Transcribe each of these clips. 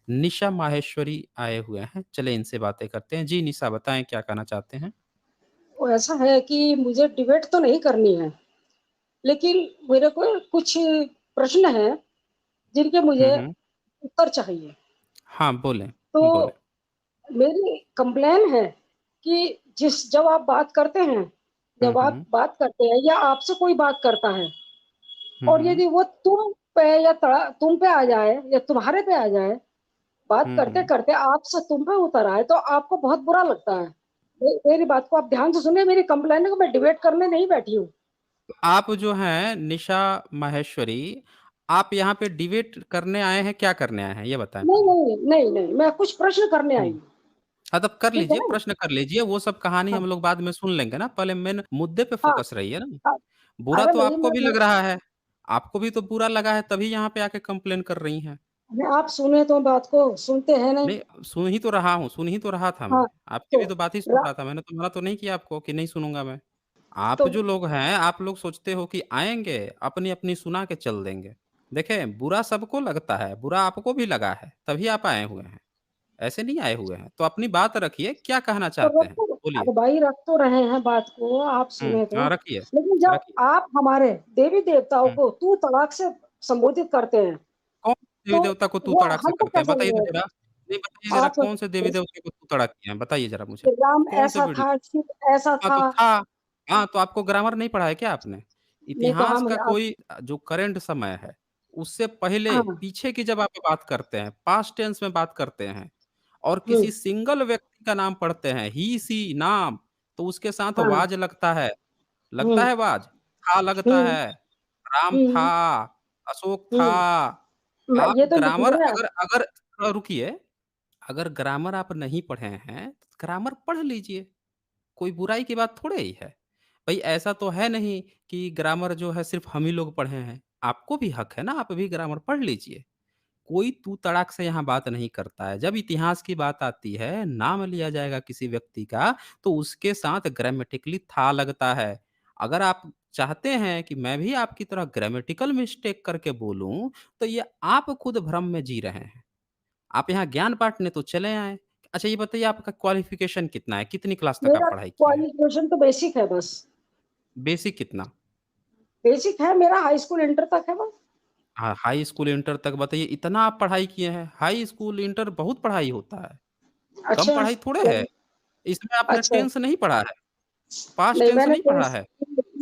निशा माहेश्वरी आए हुए हैं। चलिए इनसे बातें करते हैं। जी, निशा बताएँ क्या कहना चाहते हैं? वो ऐसा है कि मुझे डिबेट तो नहीं करनी है, लेकिन मेरे को कुछ प्रश्न हैं, जिनके हुँ, मुझे हुँ। उत्तर चाहिए। हाँ, बोलें, तो बोलें। मेरी कंप्लेन है कि जब आप बात करते हैं, हुँ, जब आप हुँ। बात करते हैं या आपसे कोई बात करता है हुँ, और हुँ। यदि वो तुम पे आ जाए या तुम्हारे पे आ जाए, बात हुँ, हुँ। करते-करते आपसे तुम पे उतर आए, तो आपको बहुत बुरा लगता है। मेरी बात को आप ध्यान से सुनिए, मेरी कंप्लेन है कि मैं डिबेट करने नहीं बैठी हूँ। आप जो हैं निशा माहेश्वरी, आप यहाँ पे डिबेट करने आए हैं, क्या करने आए हैं? ये बताएँ नहीं, पहले? नहीं, नहीं, नहीं, मैं कुछ प्रश्न करने आई हुँ। हूँ, हाँ, तब कर ठीक है लीजिए, ना? प्रश्न कर लीजिए, वो सब कहानी हाँ, हम लोग बाद में सुन लेंगे ना, पहले मेन मुद्दे पे हाँ, फ़ोकस रहिए ना। हाँ। बुरा अरे तो नहीं, आपको भी लग रहा है, आपको भी तो बुरा लगा है तभी यहाँ पे आके कंप्लेन कर रही हैं। आप सुने तो बात को, सुनते हैं नहीं। नहीं, सुन ही तो रहा हूँ, सुन ही तो रहा था हाँ, मैं, आपकी तो भी तो बात ही सुन रा रहा था, मैंने तो मना तो नहीं किया आपको कि नहीं सुनूँगा मैं। आप तो जो लोग हैं, आप लोग सोचते हो कि आएँगे, अपनी-अपनी सुना के चल देंगे। देखें, बुरा सबको लगता है, बुरा आपको भी लगा है, तभी आप आए हुए हैं, ऐसे नहीं आए हुए हैं। तो अपनी बात रखिए, क्या कहना तो चाहते रख हैं? तो बोलिए। अरे भाई रख तो रहे हैं बात को, आप हुँ, सुने तो। हाँ, रखिए, लेकिन जब रखिए। आप हमारे देवी-देवताओं हुँ। को तू तड़ाक से संबोधित करते हैं, कौन तो देवी-देवता को तू वो तड़ाक से हमको करते हैं? कैसा बताइए तो लगेगा? ज़रा। नहीं, बताइए ज़रा आप कौन से जैसे देवी-देवता को तू तड़ाक किए हैं? बताइए ज़रा मुझे। राम कौन से ऐसा वीडियो? था, शिव ऐसा हाँ, था। तो था। हाँ, तो आपको ग्रामर नहीं पढ़ा है क्या आपने? नहीं तो इतिहास हम का आप कोई जो करंट समय है, उससे पहले, हाँ, पीछे की जब आप बात करते हैं, पास्ट टेंस में बात करते हैं और हुँ, किसी सिंगल व्यक्ति का नाम पढ़ते हैं, ही, सी, नाम, तो उसके साथ हाँ, वाज लगता है। लगता हुँ, है वाज? था लगता हुँ, है, राम था, हुँ, अशोक था। हुँ। आप ये तो ग्रामर लिखना है। अगर अगर रुकिए, अगर ग्रामर आप नहीं पढ़े हैं, तो ग्रामर पढ़ लीजिए। कोई बुराई की बात थोड़े ही है। भई ऐसा तो है नहीं कि ग्रामर जो है सिर्फ़ हम ही लोग पढ़े हैं। आपको भी हक है ना, आप भी ग्रामर पढ़ लीजिए। कोई तू-तड़ाक से यहाँ बात नहीं करता है। जब इतिहास की बात आती है, नाम लिया जाएगा किसी व्यक्ति का, तो उसके साथ ग्रामेटिकली था लगता है। अगर आप चाहते हैं कि मैं भी आपकी तरह ग्रामेटिकल मिस्टेक करके बोलूँ, तो ये आप खुद भ्रम में जी रहे हैं। आप यहाँ ज्ञान बाँटने तो चले आए। अच्छा ये बताइए आपका क्वालिफ़िकेशन कितना है? कितनी क्लास तक आप मेरा पढ़ाई किए हैं? क्वालिफ़िकेशन तो बेसिक है बस। बेसिक कितना? बेसिक है मेरा हाई स्कूल इंटर तक है बस। हाँ, हाई स्कूल, इंटर तक बताइए इतना आप पढ़ाई किए हैं। हाई स्कूल, इंटर बहुत पढ़ाई होता है। कम अच्छा, पढ़ाई थोड़े है। इसमें आपने अच्छा। टेंस नहीं पढ़ा है, पास्ट नहीं टेंस मैंने नहीं पढ़ा टेंथ है।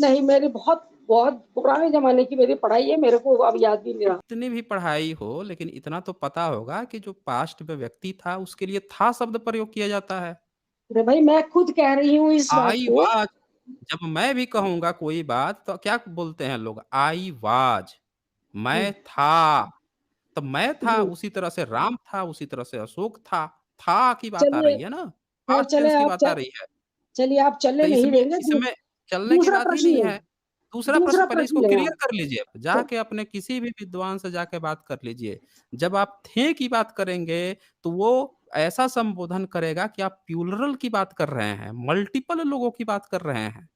नहीं मेरी बहुत बहुत पुराने ज़माने की मेरी पढ़ाई है, मेरे को अब याद भी नहीं रहा। कितनी भी पढ़ाई हो, लेकिन इतना तो पता होगा कि जो पास्ट में व्यक्ति था, उसके लिए था शब्द प्रयोग किया जाता है। अरे भाई मैं खुद कह रही हूँ इस बात आई को। वाज, जब मैं भी कहूँगा कोई बात तो क्या बोलते हैं लोग? आई वाज, हुँ, मैं था। तो मैं था, हुँ। उसी तरह से राम था, उसी तरह से अशोक था की बात आ चलिए, रही है ना, ख़ैर पास्ट टेंस की बात आ रही है। चलिए आप तो चलने नहीं इसमें देंगे। इसमें चलने की दूसरा बात ही प्रश्न नहीं लें, है। दूसरा प्रश्न दूसरा पहले प्रश्न इसको लें क्लियर आप। कर लीजिए। तो जाके अपने किसी भी विद्वान से जाके बात कर लीजिए। जब आप थे की बात करेंगे, तो वो ऐसा संबोधन करेगा कि आप प्लूरल की बात कर रहे हैं, मल्टीपल लोगों की बात कर रहे हैं।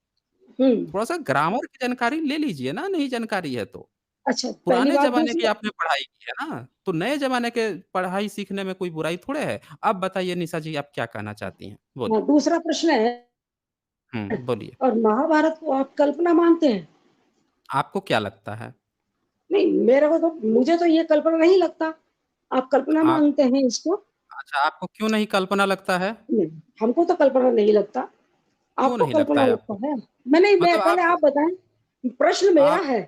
हुँ, थोड़ा-सा ग्रामर की जानकारी ले लीजिए ना, नहीं जानकारी है तो। अच्छा पहली पुराने बात ज़माने की दूसरी आपने पढ़ाई की है ना, तो नए ज़माने के पढ़ाई सीखने में कोई बुराई थोड़े है। अब बताइए निशा जी आप क्या कहना चाहती हैं? हाँ, बोलिए। दूसरा प्रश्न है बोलिए। और महाभारत को आप कल्पना मानते हैं? आपको क्या लगता है? नहीं, मेरे को तो मुझे तो ये कल्पना नहीं लगता। आप कल्पना आप मानते हैं इसको? अच्छा आपको क्यों नहीं कल्पना लगता है? नहीं, हमको तो कल्पना नहीं लगता। क्यों आपको नहीं लगता कल्पना है लगता आपको? है? मैं मतलब पहले आप आप बताएँ। प्रश्न मेरा आप है।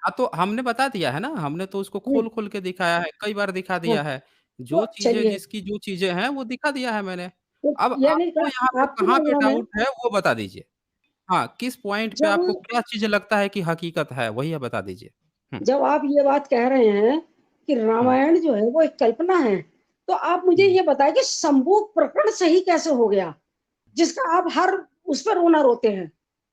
हाँ, तो हमने बता दिया है ना, हमने तो उसको हुँ, खोल-खोल के दिखाया है, कई बार दिखा हाँ, दिया है। जो तो चीज़ें चलिए, जिसकी जो चीज़ें हैं, वो दिखा दिया है मैंने। तो अब यानी आपको क यहाँ पे आपकी कहाँ पे नज़रों में डाउट है, वो बता दीजिए। हाँ, किस पॉइंट पे जब आपको क्या चीज़ लगता है कि हकीकत है, वही आप बता दीजिए? हुँ, जब आप ये बात कह रहे हैं कि हुँ, रामायण जो है वो एक कल्पना है, तो आप मुझे हुँ। ये बताएँ कि संभोग प्रकरण सही कैसे हो गया? जिसका आप हर उस पे रोना रोते हैं।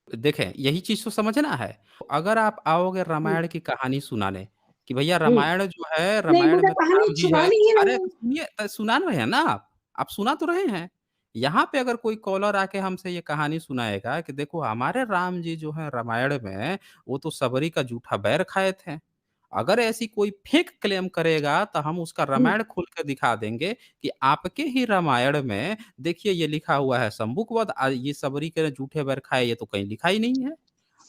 देखें, यही चीज़ तो समझना है। अगर आप आओगे हुँ, रामायण की कहानी सुनाने, कि भैया हुँ। रामायण जो है, नहीं, रामायण मुझे में तो कहानी राम जी है। सुनानी ही अरे! नहीं तो है। सुनिए सुना रहे हैं ना आप सुना तो रहे हैं। यहाँ पे अगर कोई कॉलर आके हमसे ये कहानी सुनाएगा कि देखो हमारे राम जी जो हैं रामायण में, वो तो सबरी का जूठा बैर खाए थे। अगर ऐसी कोई फेक क्लेम करेगा तो हम उसका हुँ, रामायण खोल के दिखा देंगे कि आपके ही रामायण में देखिए ये लिखा हुआ है संबुकवध ये सबरी के झूठे बैर खाए ये तो कहीं लिखा ही नहीं है।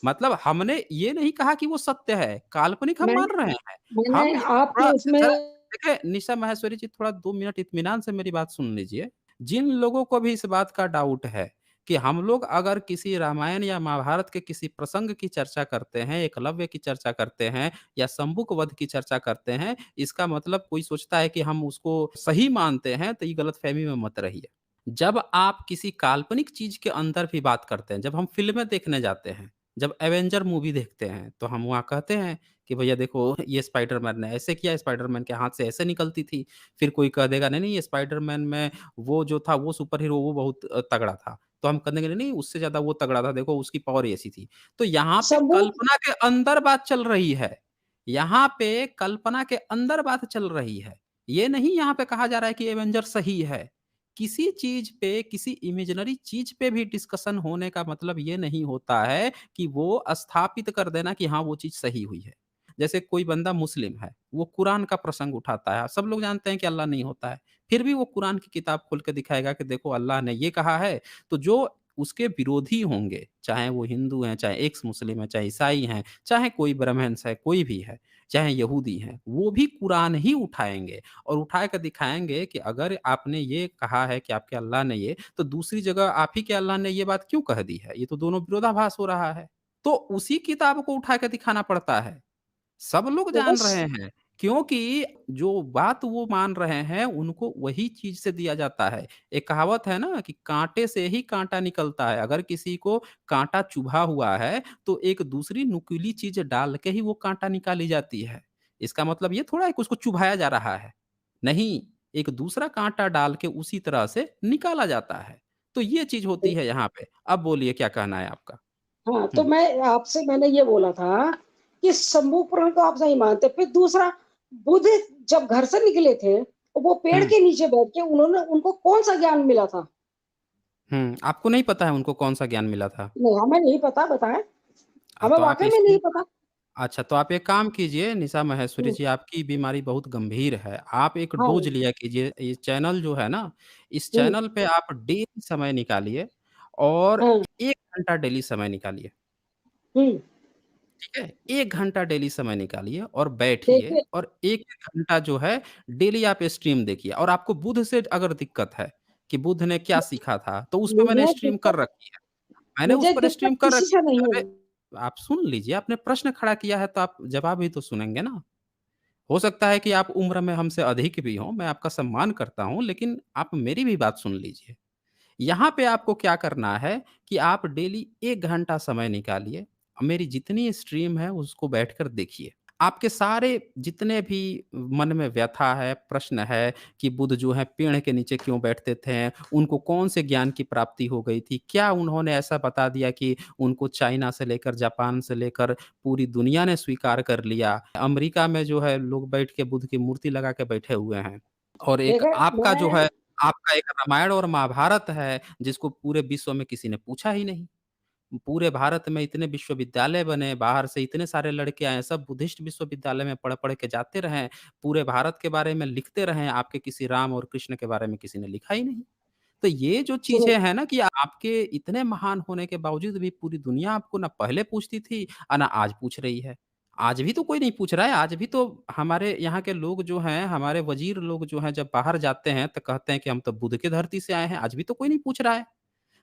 मतलब हमने ये नहीं कहा कि वो सत्य है, काल्पनिक हम मान मैंने रहे हैं। मैंने हम ये आपके थोड़ा उसमें ज़रा देखिए निशा माहेश्वरी जी थोड़ा 2 मिनट इत्मीनान से मेरी बात सुन लीजिए। जिन लोगों को भी इस बात का डाउट है कि हम लोग अगर किसी रामायण या महाभारत के किसी प्रसंग की चर्चा करते हैं, एकलव्य की चर्चा करते हैं या शंभुक वध की चर्चा करते हैं, इसका मतलब कोई सोचता है कि हम उसको सही मानते हैं, तो ये गलतफ़हमी में मत रहिए। जब आप किसी काल्पनिक चीज़ के अंदर भी बात करते हैं, जब हम फ़िल्में देखने जाते हैं, जब एवेंजर मूवी देखते हैं, तो हम वहाँ कहते हैं कि भैया देखो ये स्पाइडरमैन ने ऐसे किया, स्पाइडरमैन के हाथ से ऐसे निकलती थी। फिर कोई कह देगा नहीं, नहीं ये स्पाइडरमैन में वो जो था वो सुपर हीरो वो बहुत तगड़ा था। तो हम कह देंगे नहीं, उससे ज़्यादा वो तगड़ा था, देखो उसकी पावर ऐसी थी। तो यहाँ पे सबूत कल्पना के अंदर बात चल रही है। यहाँ पे कल्पना के अंदर बात चल रही है। ये नहीं यहाँ पे कहा जा रहा है कि एवेंजर सही है। किसी चीज़ पे, किसी इमेजिनरी चीज़ पे भी डिस्कशन होने का मतलब ये नहीं होता है कि वो स्थापित कर देना कि हाँ, वो चीज़ सही हुई है। जैसे कोई बंदा मुस्लिम है, वो कुरान का प्रसंग उठाता है, सब लोग जानते हैं कि अल्लाह नहीं होता है। फिर भी वो कुरान की किताब खोल के दिखाएगा कि देखो अल्लाह ने ये कहा है, तो जो उसके विरोधी होंगे, चाहे वो हिंदू हैं, चाहे एक्स मुस्लिम हैं, चाहे ईसाई हैं, चाहे कोई ब्राह्मण्स है, कोई भी है, चाहे यहूदी हैं, वो भी कुरान ही उठाएँगे और उठा के दिखाएँगे कि अगर आपने ये कहा है कि आपके अल्लाह ने ये, तो दूसरी जगह आप ही के अल्लाह ने ये बात क्यों कह दी है? ये तो दोनों विरोधाभास हो रहा है। तो उसी किताब को उठा के दिखाना पड़ता है। सब लोग देखो जान रहे हैं, क्योंकि जो बात वो मान रहे हैं, उनको वही चीज़ से दिया जाता है। एक कहावत है ना कि काँटे से ही काँटा निकलता है। अगर किसी को काँटा चुभा हुआ है, तो एक दूसरी नुकीली चीज़ डाल के ही वो काँटा निकाली जाती है। इसका मतलब ये थोड़ा है कि उसको चुभाया जा रहा है। नहीं, एक दूसरा काँटा डाल के उसी तरह से निकाला जाता है। तो ये चीज़ होती है यहाँ पे। अब बोलिए क्या कहना है आपका? हाँ, तो हुँ, मैंने ये बोला था कि शंभू पुराण को आप नहीं मानते। फिर दूसरा बुद्ध जब घर से निकले थे, तो वो पेड़ हुँ, के नीचे बैठ के उन्होंने उनको कौन-सा ज्ञान मिला था? हुँ। आपको नहीं पता है उनको कौन-सा ज्ञान मिला था? नहीं, हमें नहीं पता, बताएँ? हमें तो आप वाक़ई में इस नहीं पता। अच्छा, तो आप एक काम कीजिए निशा माहेश्वरी हुँ, जी, आपकी बीमारी बहुत गंभीर है। आप एक हाँ, डोज़ लिया कीजिए। ये चैनल जो है ना, इस हुँ, चैनल पे आप डेली समय निकालिए और हाँ, 1 घंटा डेली समय निकालिए, हुँ। ठीक है? 1 घंटा डेली समय निकालिए और बैठिए देखिए, और 1 घंटा जो है डेली आप स्ट्रीम देखिए और आपको बुध से अगर दिक्कत है कि बुध ने क्या सीखा था, तो उसपे मैंने मुझे स्ट्रीम कर दिक्कत रखी है। मैंने उस मुझे पर दिक्कत स्ट्रीम कर किसी रखी से है। नहीं अरे! है। आप सुन लीजिए, आपने प्रश्न खड़ा किया है तो आप जवाब भी तो सुनेंगे ना। हो सकता है कि आप उम्र में हमसे अधिक भी हों, मैं आपका सम्मान करता हूँ, लेकिन आप मेरी भी बात सुन लीजिए। यहाँ पे आपको क्या करना है कि आप डेली 1 घंटा समय निकालिए, मेरी जितनी स्ट्रीम है उसको बैठकर देखिए। आपके सारे जितने भी मन में व्यथा है, प्रश्न है कि बुद्ध जो है पेड़ के नीचे क्यों बैठते थे, उनको कौन से ज्ञान की प्राप्ति हो गई थी, क्या उन्होंने ऐसा बता दिया कि उनको चाइना से लेकर जापान से लेकर पूरी दुनिया ने स्वीकार कर लिया। अमेरिका में जो है लोग बैठ के बुद्ध की मूर्ति लगा के बैठे हुए हैं और एक देखिए, आपका जो मैं है आपका एक रामायण और महाभारत है, जिसको पूरे विश्व में किसी ने पूछा ही नहीं। पूरे भारत में इतने विश्वविद्यालय बने, बाहर से इतने सारे लड़के आए, सब बुद्धिस्ट विश्वविद्यालय में पढ़-पढ़ के जाते रहे, पूरे भारत के बारे में लिखते रहे, आपके किसी राम और कृष्ण के बारे में किसी ने लिखा ही नहीं। तो ये जो सुनो चीज़ें हैं ना कि आपके इतने महान होने के बावजूद भी पूरी दुनिया आपको ना पहले पूछती थी ना आज पूछ रही है। आज भी तो कोई नहीं पूछ रहा है, आज भी तो हमारे यहाँ के लोग जो हैं, हमारे वज़ीर लोग जो हैं जब बाहर जाते हैं तो कहते हैं कि हम तो बुध की धरती से आए हैं, आज भी तो कोई नहीं पूछ रहा है।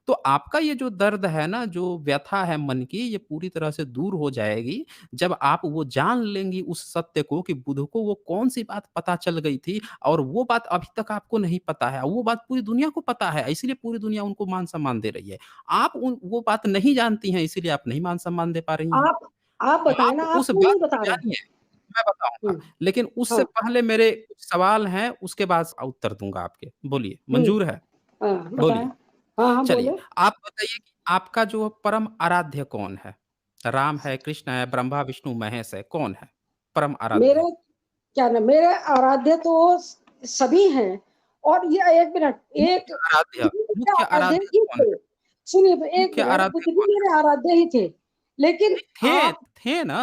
तो आपका ये जो दर्द है ना, जो व्यथा है मन की, ये पूरी तरह से दूर हो जाएगी, जब आप वो जान लेंगी उस सत्य को कि बुद्ध को वो कौन-सी बात पता चल गई थी और वो बात अभी तक आपको नहीं पता है। वो बात पूरी दुनिया को पता है, इसीलिए पूरी दुनिया उनको मान-सम्मान दे रही है। आप उन वो बात नहीं जानती हैं, इसीलिए आप नहीं मान-सम्मान दे पा रही हैं। आप आप बताएँ आप ना, आप उस क्यों बात नहीं को बता रहे? जानिए, मैं बताऊँगा, हुँ, लेकिन उससे हाँ, पहले मेरे कुछ सवाल हैं, उसके बाद उत्तर दूँगा आपके। बोलिए, हुँ, मंज़ूर है? हाँ, बताएँ। बोलिए। हाँ, हाँ, चलिए, बोलो। आप बताइए कि आपका जो परम आराध्य कौन है? राम है, कृष्ण है, ब्रह्मा, विष्णु, महेश है, कौन है परम मेरे आराध्य? क्या नाम मेरे आराध्य तो सभी हैं और ये 1 मिनट, एक मुख्य बुद्ध आराध्य भी मेरे मुख्य आराध्य आराध्य ही कौन है? थे। सुनिए 1 मुख्य मिनट, आराध्य बुद्ध भी कौन है? मेरे आराध्य ही थे। लेकिन नहीं थे, आप थे ना।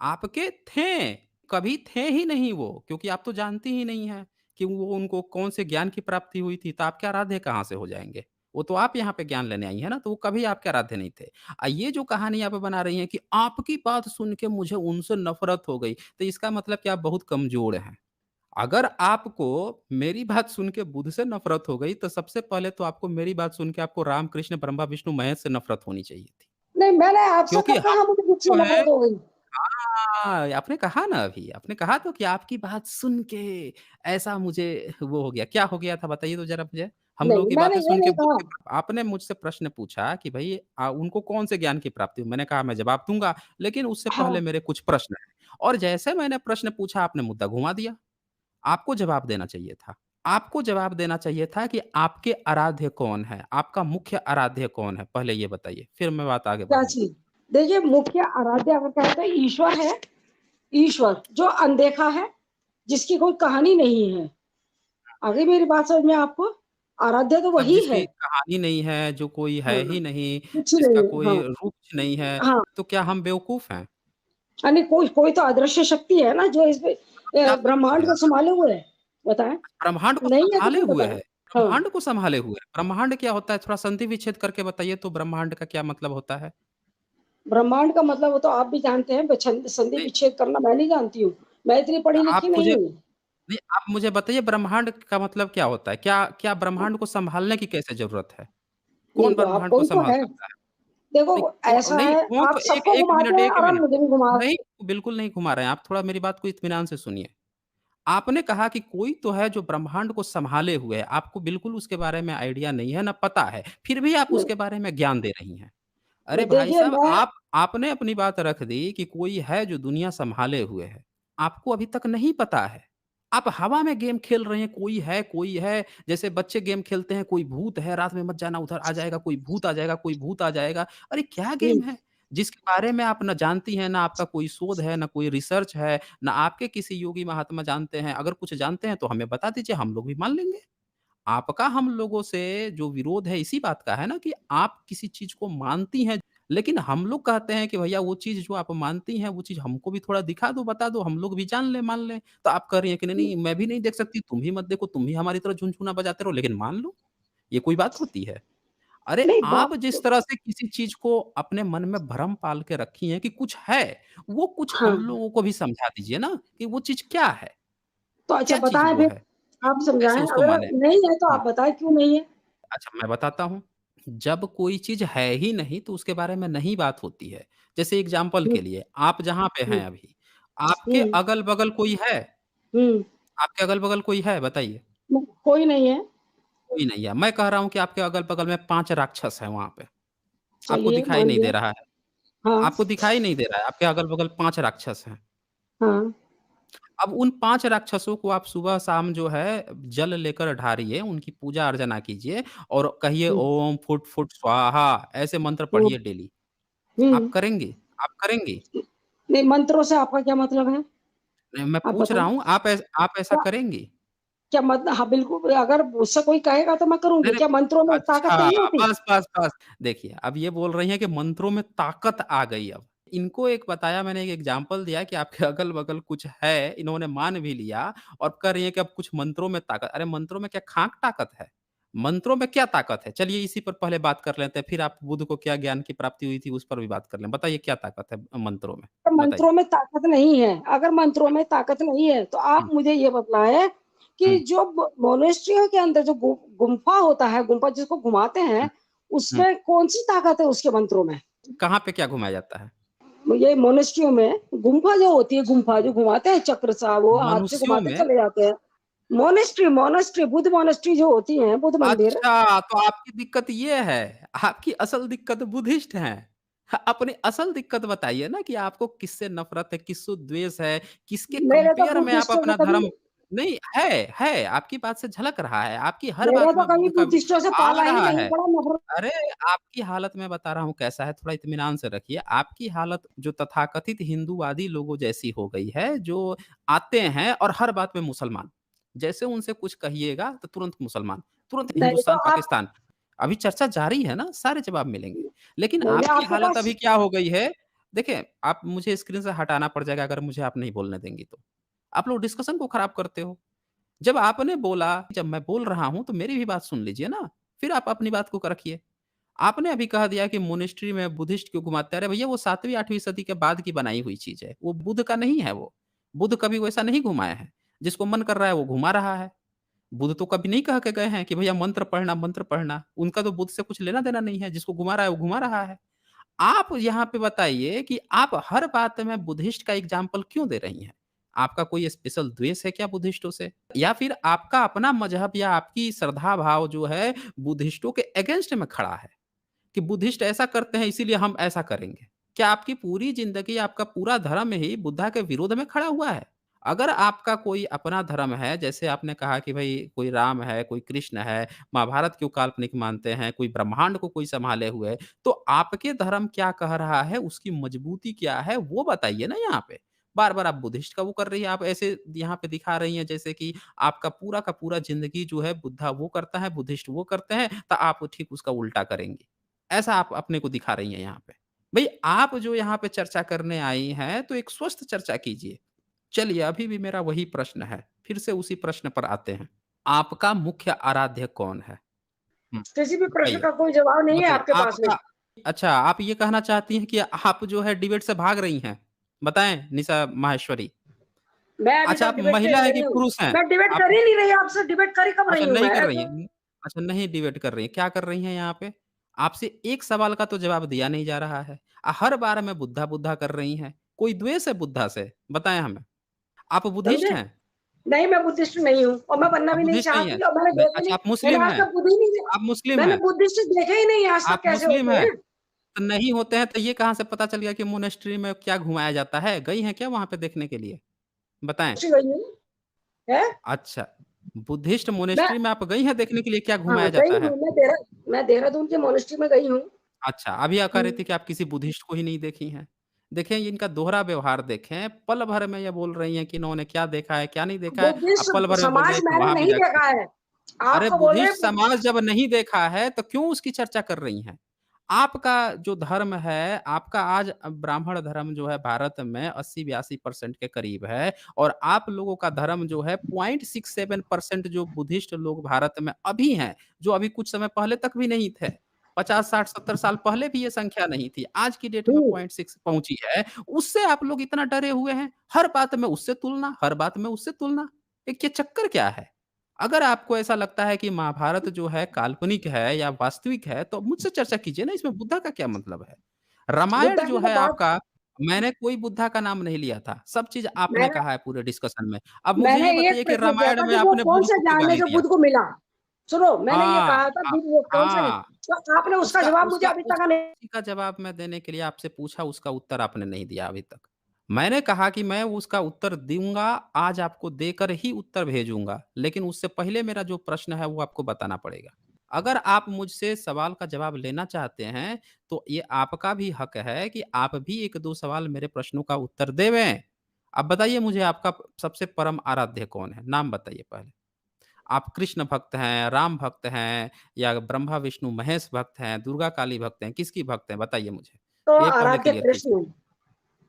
आपके थे, कभी थे ही नहीं वो, क्योंकि आप तो जानती ही नहीं हैं कि वो उनको कौन से ज्ञान की प्राप्ति हुई थी, तो आपके आराध्य कहाँ से हो जाएँगे? वो तो आप यहाँ पे ज्ञान लेने आई हैं ना, तो वो कभी आपके आराध्य नहीं थे। ये जो कहानी आप बना रही हैं कि आपकी बात सुन के मुझे उनसे नफ़रत हो गई, तो इसका मतलब कि आप बहुत कमज़ोर हैं। अगर आपको मेरी बात सुन के बुद्ध से नफ़रत हो गई, तो सबसे पहले तो आपको मेरी बात सुन के आपको राम, कृष्ण, ब्रह्मा, विष्णु, महेश से नफ़रत होनी चाहिए थी। नहीं, मैंने आपसे क्योंकि कब हम कहा मुझे जो मुझसे है नफ़रत हो गई? हाँ, आपने कहा ना अभी, आपने कहा तो कि आपकी बात सुन के ऐसा मुझे वो हो गया, क्या हो गया था बताइए तो ज़रा मुझे? हम लोगों नहीं, की मैंने बातें ये सुन के नहीं बुद्ध कहा। के आपने मुझसे प्रश्न पूछा कि भई उनको कौन से ज्ञान की प्राप्ति हुई? मैंने कहा मैं जवाब दूँगा, लेकिन उससे हाँ, पहले मेरे कुछ प्रश्न हैं और जैसे मैंने प्रश्न पूछा आपने मुद्दा घुमा दिया। आपको जवाब देना चाहिए था। आपको जवाब देना चाहिए था कि आपके आराध्य कौन है? आपका मुख्य आराध्य कौन है? पहले ये बताइए, फिर मैं बात आगे क्या बढ़ाऊँगा। चीज़? देखिए, मुख्य आराध्य अगर कहते हैं ईश्वर है, ईश्वर जो अनदेखा है, जिसकी कोई कहानी नहीं है। आ गई मेरी बात समझ में आपको? आराध्य तो मतलब वही है। जिसकी कहानी नहीं है, जो कोई है हाँ, ही नहीं, कुछ जिसका नहीं है। कोई हाँ, रूप नहीं है, हाँ, तो क्या हम बेवकूफ़ हैं? यानी कोई कोई तो अदृश्य शक्ति है ना जो इसमें क्या शक्ति ब्रह्मांड है? को सँभाले हुए है। बताएँ? ब्रह्मांड को नहीं है तो सँभाले फिर हुए बताएँ? है। हाँ, ब्रह्मांड को सँभाले हुए है। ब्रह्मांड क्या होता है? थोड़ा संधि विच्छेद करके बताइए तो ब्रह्मांड का क्या मतलब होता है? ब्रह्मांड का मतलब वो तो आप भी जानते हैं, छंद संधि नहीं, विच्छेद करना मैं नहीं जानती हूँ। मैं इतनी आप पढ़ी-लिखी नहीं मुझे हूँ। नहीं, आप मुझे बताइए ब्रह्मांड का मतलब क्या होता है? क्या क्या ब्रह्मांड को सँभालने की कैसे ज़रूरत है? नहीं कौन तो आप ब्रह्मांड को कोई तो सँभाल है। सकता है? देखो नहीं, ऐसा नहीं, है, कौन आप तो एक सबको 1 घुमाते मिनट, हैं 1 और आप मिनट। मुझे भी घुमा नहीं, बिल्कुल नहीं घुमा रहे हैं आप, थोड़ा मेरी बात को इत्मीनान से सुनिए। आपने कहा कि कोई तो है जो ब्रह्मांड को सँभाले हुए है, आपको बिल्कुल उसके बारे में आइडिया नहीं है, ना पता है, फिर भी आप नहीं, उसके बारे में ज्ञान दे रही हैं। अरे नहीं भाई देखिए साहब, मैं आपने अपनी बात रख दी कि कोई है जो दुनिया सँभाले हुए है, आपको अभी तक नहीं पता है। आप हवा में गेम खेल रहे हैं, कोई है, जैसे बच्चे गेम खेलते हैं, कोई भूत है, रात में मत जाना उधर आ जाएगा, कोई भूत आ जाएगा, कोई भूत आ जाएगा। अरे क्या हुँ, गेम है? जिसके बारे में आप ना जानती हैं, ना आपका कोई शोध है, ना कोई रिसर्च है, ना आपके किसी योगी महात्मा जानते हैं। अगर कुछ जानते हैं तो हमें बता दीजिए, हम लोग भी मान लेंगे। आपका हम लोगों से जो विरोध है इसी बात का है ना कि आप किसी चीज़ को मानती हैं, लेकिन हम लोग कहते हैं कि भैया वो चीज़ जो आप मानती हैं, वो चीज़ हमको भी थोड़ा दिखा दो, बता दो, हम लोग भी जान लें, मान लें। तो आप कह रही हैं कि नहीं, हुँ, नहीं मैं भी नहीं देख सकती, तुम भी मत देखो, तुम भी हमारी तरह झुनझुना बजाते रहो, लेकिन मान लो, ये कोई बात होती है? अरे नहीं बात आप जिस तरह से किसी चीज़ को अपने मन में भ्रम पाल के रखी हैं कि कुछ है, वो कुछ हाँ, हम लोगों को भी समझा दीजिए ना कि वो चीज़ क्या है? तो अच्छा क्या चीज़ बताएँ वो फिर, है? आप हम कैसे समझाएँ उसको अगर मानें? नहीं है तो हुँ। आप बताएँ क्यों नहीं है? अच्छा, मैं बताता हूँ। जब कोई चीज़ है ही नहीं, तो उसके बारे में नहीं बात होती है। जैसे एग्ज़ाम्पल हुँ, के लिए, आप जहाँ पे हुँ, हैं अभी, आपके हुँ, अगल-बगल कोई है? हुँ, आपके अगल-बगल कोई है? बताइए। कोई नहीं है। कोई नहीं है। मैं कह रहा हूँ कि आपके अगल-बगल में 5 राक्षस हैं वहाँ पे। आपको चलिए दिखाई मान नहीं दे लिया। रहा है। हाँ, आपको दिखाई नहीं दे रहा है, आपके अगल-बगल 5 राक्षस हैं। हाँ, अब उन 5 राक्षसों को आप सुबह-शाम जो है जल लेकर ढारिए, उनकी पूजा-अर्चना कीजिए और कहिए हुँ, ओम फुट फुट स्वाहा ऐसे मंत्र हुँ, पढ़िए डेली। आप हुँ। करेंगी? आप करेंगी? नहीं मंत्रों से आपका क्या मतलब है? नहीं, मैं आप पूछ रहा बताएँ? हूँ, आप ऐसा क्या करेंगी? क्या मतलब हाँ, बिल्कुल अगर मुझसे कोई कहेगा तो मैं नहीं, करूँगी। नहीं। क्या मंत्रों में ताकत अच्छा, नहीं होती? बस, बस, बस। देखिए, अब ये बोल रही हैं कि मंत्रों में ताकत आ गई अब। इनको एक बताया मैंने, एक एग्ज़ाम्पल दिया कि आपके अगल-बगल कुछ है, इन्होंने मान भी लिया और कह रही हैं कि अब कुछ मंत्रों में ताकत। अरे मंत्रों में क्या खाक ताकत है? मंत्रों में क्या ताकत है? चलिए इसी पर पहले बात कर लेते हैं, फिर आप बुद्ध को क्या ज्ञान की प्राप्ति हुई थी, उस पर भी बात कर लें। बताइए क्या ताकत है मंत्रों में? बताइए। मंत्रों में ताकत नहीं है। अगर मंत्रों में ताकत नहीं है, तो आप हुँ, मुझे ये बतलाएँ कि हुँ, जो मोनेस्ट्रियों के अंदर जो गुम्फा होता है, गुम्फा जिसको घुमाते हुँ, हैं, हुँ। उसमें कौन-सी ताकत है उसके मंत्रों में? कहाँ पे क्या घुमाया जाता है? ये मोनेस्ट्रियों में गुम्फा जो होती है, गुम्फा जो घुमाते हैं चक्र सा, वो हाथ से मनुष्यों घुमाते में? चले जाते हैं। मोनेस्ट्री मोनेस्ट्री बुद्ध मोनेस्ट्री जो होती हैं, बुद्ध मंदिर, अच्छा, तो आपकी दिक्कत ये है, आपकी असल दिक्कत बुद्धिस्ट हैं। अपनी असल दिक्कत बताइए ना कि आपको किससे नफ़रत है, किससे द्वेष है, किसके मेरे तो कंपेयर में आप बुद्धिस्टों से अपना कभी धर्म नहीं है, आपकी बात से झलक रहा है, आपकी हर मैंने बात तो में कभी बुद्ध का बुद्धिस्टों से आ पाला ही रहा नहीं, है। बड़ा नफ़रत अरे! आपकी हालत मैं बता रहा हूँ कैसा है, थोड़ा इत्मीनान से रखिए। आपकी हालत जो तथाकथित हिंदूवादी लोगों जैसी हो गई है, जो आते हैं और हर बात में मुसलमान। जैसे उनसे कुछ कहिएगा तो तुरंत मुसलमान, तुरंत नहीं तो हिंदुस्तान, आप पाकिस्तान। अभी चर्चा जारी है ना, सारे जवाब मिलेंगे। लेकिन मैंने आपकी आपके हालत पास अभी क्या हो गई है, देखिए, आप मुझे स्क्रीन से हटाना पड़ जाएगा अगर मुझे आप नहीं बोलने देंगी तो। आप लोग डिस्कशन को खराब करते हो। जब आपने बोला, जब मैं बोल रहा हूँ तो मेरी भी बात सुन लीजिए ना, फिर आप अपनी बात को रखिए। आपने अभी कह दिया कि मोनेस्ट्री में बुद्धिस्ट क्यों घुमाते हैं? अरे भैया वो 7वीं 8वीं सदी के बाद की बनाई हुई चीज़ है। वो बुद्ध का नहीं है वो। बुद्ध कभी वैसा नहीं घुमाए हैं। जिसको मन कर रहा है वो घुमा रहा है। बुद्ध तो कभी नहीं कह के गए हैं कि भैया मंत्र पढ़ना, मंत्र पढ़ना। उनका तो बुद्ध से कुछ लेना-देना नहीं है। जिसको घुमा रहा है वो घुमा रहा है। आप यहाँ पे बताइए कि आप हर बात में बुद्धिस्ट का एग्ज़ाम्पल क्यों दे रही हैं? आपका कोई स्पेशल द्वेष है क्या बुद्धिस्टों से? या फिर आपका अपना मज़हब या आपकी श्रद्धा भाव जो है बुद्धिस्टों के अगेंस्ट में खड़ा है? कि बुद्धिस्ट ऐसा करते हैं इसीलिए हम ऐसा करेंगे। क्या आपकी पूरी ज़िंदगी, आपका पूरा धर्म ही बुद्धा के विरोध में खड़ा हुआ है? अगर आपका कोई अपना धर्म है, जैसे आपने कहा कि भई कोई राम है, कोई कृष्ण है, महाभारत क्यों काल्पनिक मानते हैं, कोई ब्रह्मांड को कोई सँभाले हुए है, तो आपके धर्म क्या कह रहा है, उसकी मजबूती क्या है, वो बताइए ना यहाँ पे। बार-बार आप बुद्धिस्ट का वो कर रही हैं, आप ऐसे यहाँ पे दिखा रही हैं जैसे कि आपका पूरा का पूरा ज़िंदगी जो है बुद्धा वो करता है, बुद्धिस्ट वो करते हैं, तो आप ठीक उसका उल्टा करेंगी। ऐसा आप अपने को दिखा रही हैं यहाँ पे। भई आप जो यहाँ पे चर्चा करने आई हैं, तो एक स्वस्थ चर्चा कीजिए। चलिए अभी भी मेरा वही प्रश्न है, फिर से उसी प्रश्न पर आते हैं। आपका मुख्य आराध्य कौन है? हुँ, किसी भी प्रश्न बताइए, का कोई जवाब नहीं है बताइए आपके पास में। आपका अच्छा, आप ये कहना चाहती हैं कि आप जो है डिबेट से भाग रही हैं? बताएँ निशा माहेश्वरी। मैं अभी अच्छा तक आप डिबेट पे महिला हैं कि नहीं हूँ। पुरुष हैं? मैं डिबेट आप कर ही नहीं रही आपसे, डिबेट कर ही कब अच्छा रही हूँ नहीं मैं? कर रही ऐसे हैं। अच्छा नहीं डिबेट कर रही हैं, क्या कर रही हैं यहाँ पे? आपसे एक सवाल का तो जवाब दिया नहीं जा रहा है। हर बार में बुद्धा-बुद्धा कर रही हैं। कोई द्वेष है बुद्धा से? बताएँ हमें। आप बुद्धिस्ट समझे? हैं? नहीं, मैं बुद्धिस्ट नहीं हूँ और मैं बनना आप भी नहीं बुद्धिस्ट नहीं हैं? चाहती और मैंने नहीं देखे अच्छा नहीं। आप मुस्लिम मैंने आज हैं? तक बुद्ध ही नहीं आप मुस्लिम मैंने हैं? बुद्धिस्ट देखे ही नहीं आज तक आप कैसे मुस्लिम होते हैं? हैं। तो नहीं होते हैं तो ये कहाँ से पता चल गया कि मोनेस्ट्री में क्या घुमाया जाता है? गई हैं क्या वहाँ पे देखने के लिए? बताएँ। पूछ गई हूँ, हैं? अच्छा, बुद्धिस्ट मैं मोनेस्ट्री में आप गई हैं देखने के लिए क्या हाँ, घुमाया गई जाता हूँ। है? मैं देहरादून के मॉनेस्ट्री में गई हूँ। अच्छा, अभी आप कह हुँ, रही थी कि आप किसी बुद्धिस्ट को ही नहीं देखी हैं। देखें इनका दोहरा व्यवहार देखें, पल भर में ये बोल रही हैं कि इन्होंने क्या देखा है, क्या नहीं देखा है, अब पल बुद्धिस्ट भर में बोल रही समाज हैं कि मैंने वहाँ भी नहीं जाके देखा देखा। है। अरे आपको बोल रहे बुद्धिस्ट हैं समाज जब नहीं देखा है, तो क्यों उसकी चर्चा कर रही हैं? आपका जो धर्म है, आपका आज ब्राह्मण धर्म जो है भारत में 80-82% के करीब है और आप लोगों का धर्म जो है 0.67% जो बुद्धिस्ट लोग भारत में अभी हैं, जो अभी कुछ समय पहले तक भी नहीं थे। 50, 60, 70 साल पहले भी ये संख्या नहीं थी। आज की डेट में हुँ, 0.6 पहुँची है, उससे आप लोग इतना डरे हुए हैं। हर बात में उससे तुलना, हर बात में उससे तुलना। ये चक्कर क्या है? अगर आपको ऐसा लगता है कि महाभारत जो है काल्पनिक है या वास्तविक है, तो मुझसे चर्चा कीजिए ना, इसमें बुद्धा का क्या मतलब है? रामायण बुद्धा जो की तो है बात आपका, मैंने कोई बुद्धा का नाम नहीं लिया था, सब चीज़ आपने मैंने कहा है पूरे डिस्कशन में। अब मुझे मैंने ये एक बताइए कि प्रश्न किया रामायण था में कि वो आपने कौन बुद्ध से को क्यों ज्ञान है गाली जो दिया? बुद्ध को मिला? सुनो, मैंने ये हाँ, कहा था बुद्ध वो कौन से हैं? हाँ, तो आपने उसका उसका जवाब मुझे उसका अभी उस तक नहीं उसी का जवाब मैं देने के लिए आपसे पूछा, उसका उत्तर आपने नहीं दिया अभी तक। मैंने कहा कि मैं उसका उत्तर दूँगा, आज आपको देकर ही उत्तर भेजूँगा, लेकिन उससे पहले मेरा जो प्रश्न है वो आपको बताना पड़ेगा। अगर आप मुझसे सवाल का जवाब लेना चाहते हैं, तो ये आपका भी हक है कि आप भी 1-2 सवाल मेरे प्रश्नों का उत्तर देवें। अब बताइए मुझे आपका सबसे परम आराध्य कौन है? नाम बताइए पहले। आप कृष्ण भक्त हैं, राम भक्त हैं या ब्रह्मा, विष्णु, महेश भक्त हैं, दुर्गा काली भक्त हैं, किसकी भक्त हैं? बताइए मुझे। तो ये पहले आराध्य क्लियर कीजिए। कृष्ण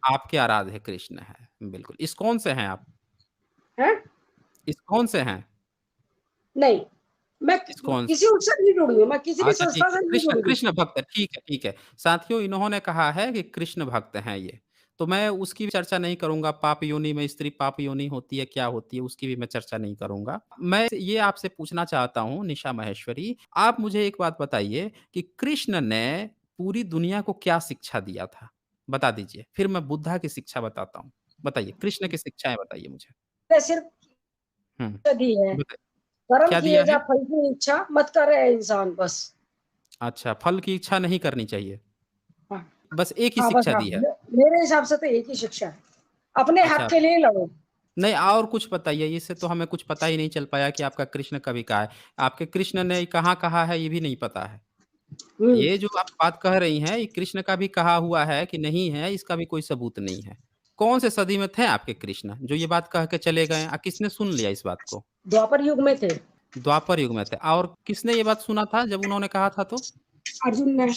आपके आराध्य कृष्ण हैं, बिल्कुल। इस्कॉन से हैं आप? हैं? इस्कॉन से हैं? नहीं, मैं इस्कॉन किसी उससे नहीं जुड़ी हूँ, मैं किसी भी अच्छा ठीक संस्था है, से नहीं कृष्ण जुड़ी हूँ। कृष्ण भक्त है, ठीक है, ठीक है। साथियों इन्होंने कहा है कि कृष्ण भक्त हैं ये, तो मैं उसकी चर्चा नहीं करूँगा, पाप योनि में स्त्री पाप योनि होती है, क्या होती है, उसकी भी मैं चर्चा नहीं करूँगा। मैं ये आपसे पूछना चाहता हूँ निशा माहेश्वरी, आप मुझे एक बात बताइए कि कृष्ण ने पूरी दुनिया को क्या शिक्षा दिया था? बता दीजिए, फिर मैं बुद्धा की शिक्षा बताता हूँ। बताइए, कृष्ण की शिक्षाएँ बताइए मुझे? मैंने सिर्फ हुँ, दी है, बताइए, कर्म क्या किए दिया जा है? फल की इच्छा मत करे इंसान बस। अच्छा, फल की इच्छा नहीं करनी चाहिए, हाँ, बस एक ही हाँ, बस शिक्षा हाँ, दी है। मेरे हिसाब से तो एक ही शिक्षा है, अपने हक अच्छा के लिए लड़ो। नहीं और कुछ बताइए, इससे तो हमें कुछ पता ही नहीं चल पाया कि आपका कृष्ण कभी कहा है। आपके कृष्ण ने कहाँ कहा है ये भी नहीं पता है। हुँ, ये जो आप बात कह रही हैं, ये कृष्ण का भी कहा हुआ है कि नहीं है, इसका भी कोई सबूत नहीं है। कौन से सदी में थे आपके कृष्ण, जो ये बात कह के चले गए? किसने सुन लिया इस बात को? द्वापर युग में थे, द्वापर युग में थे और किसने ये बात सुना था जब उन्होंने कहा था तो? अर्जुन ने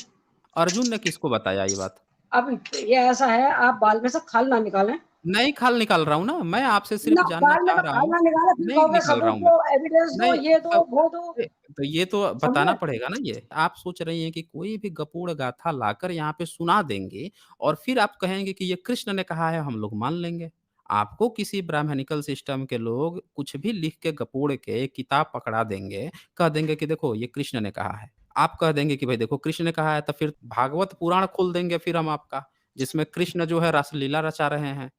अर्जुन ने किसको बताया ये बात? अब ये ऐसा है, आप बाल में से खाल ना निकालें। नहीं खाल निकाल रहा हूँ ना, मैं आपसे ना सिर्फ़ जानना बाल में चाह तो रहा खाल हूँ। ना निकालें, फिर नहीं कहोगे निकाल रहा सबूत हूँ मैं। दो, एविडेंस दो, नहीं, ये दो, तब वो दो, तो ये तो बताना समझे? पड़ेगा ना ये। आप सोच रही हैं कि कोई भी गपूड़ गाथा लाकर यहाँ पे सुना देंगे और फिर आप कहेंगे कि ये कृष्ण ने कहा है, हम लोग मान लेंगे। आपको किसी ब्राह्मणिकल सिस्टम के लोग कुछ भी लिख के गपूड़ के किताब पकड़ा देंगे, कह देंगे कि देखो ये कृष्ण ने कहा है। आप कह देंगे कि भाई देखो कृष्ण ने कहा है, तो फिर भागवत पुराण खोल देंगे फिर हम आपका, जिसमें कृष्ण जो है रासलीला रचा रहे हैं।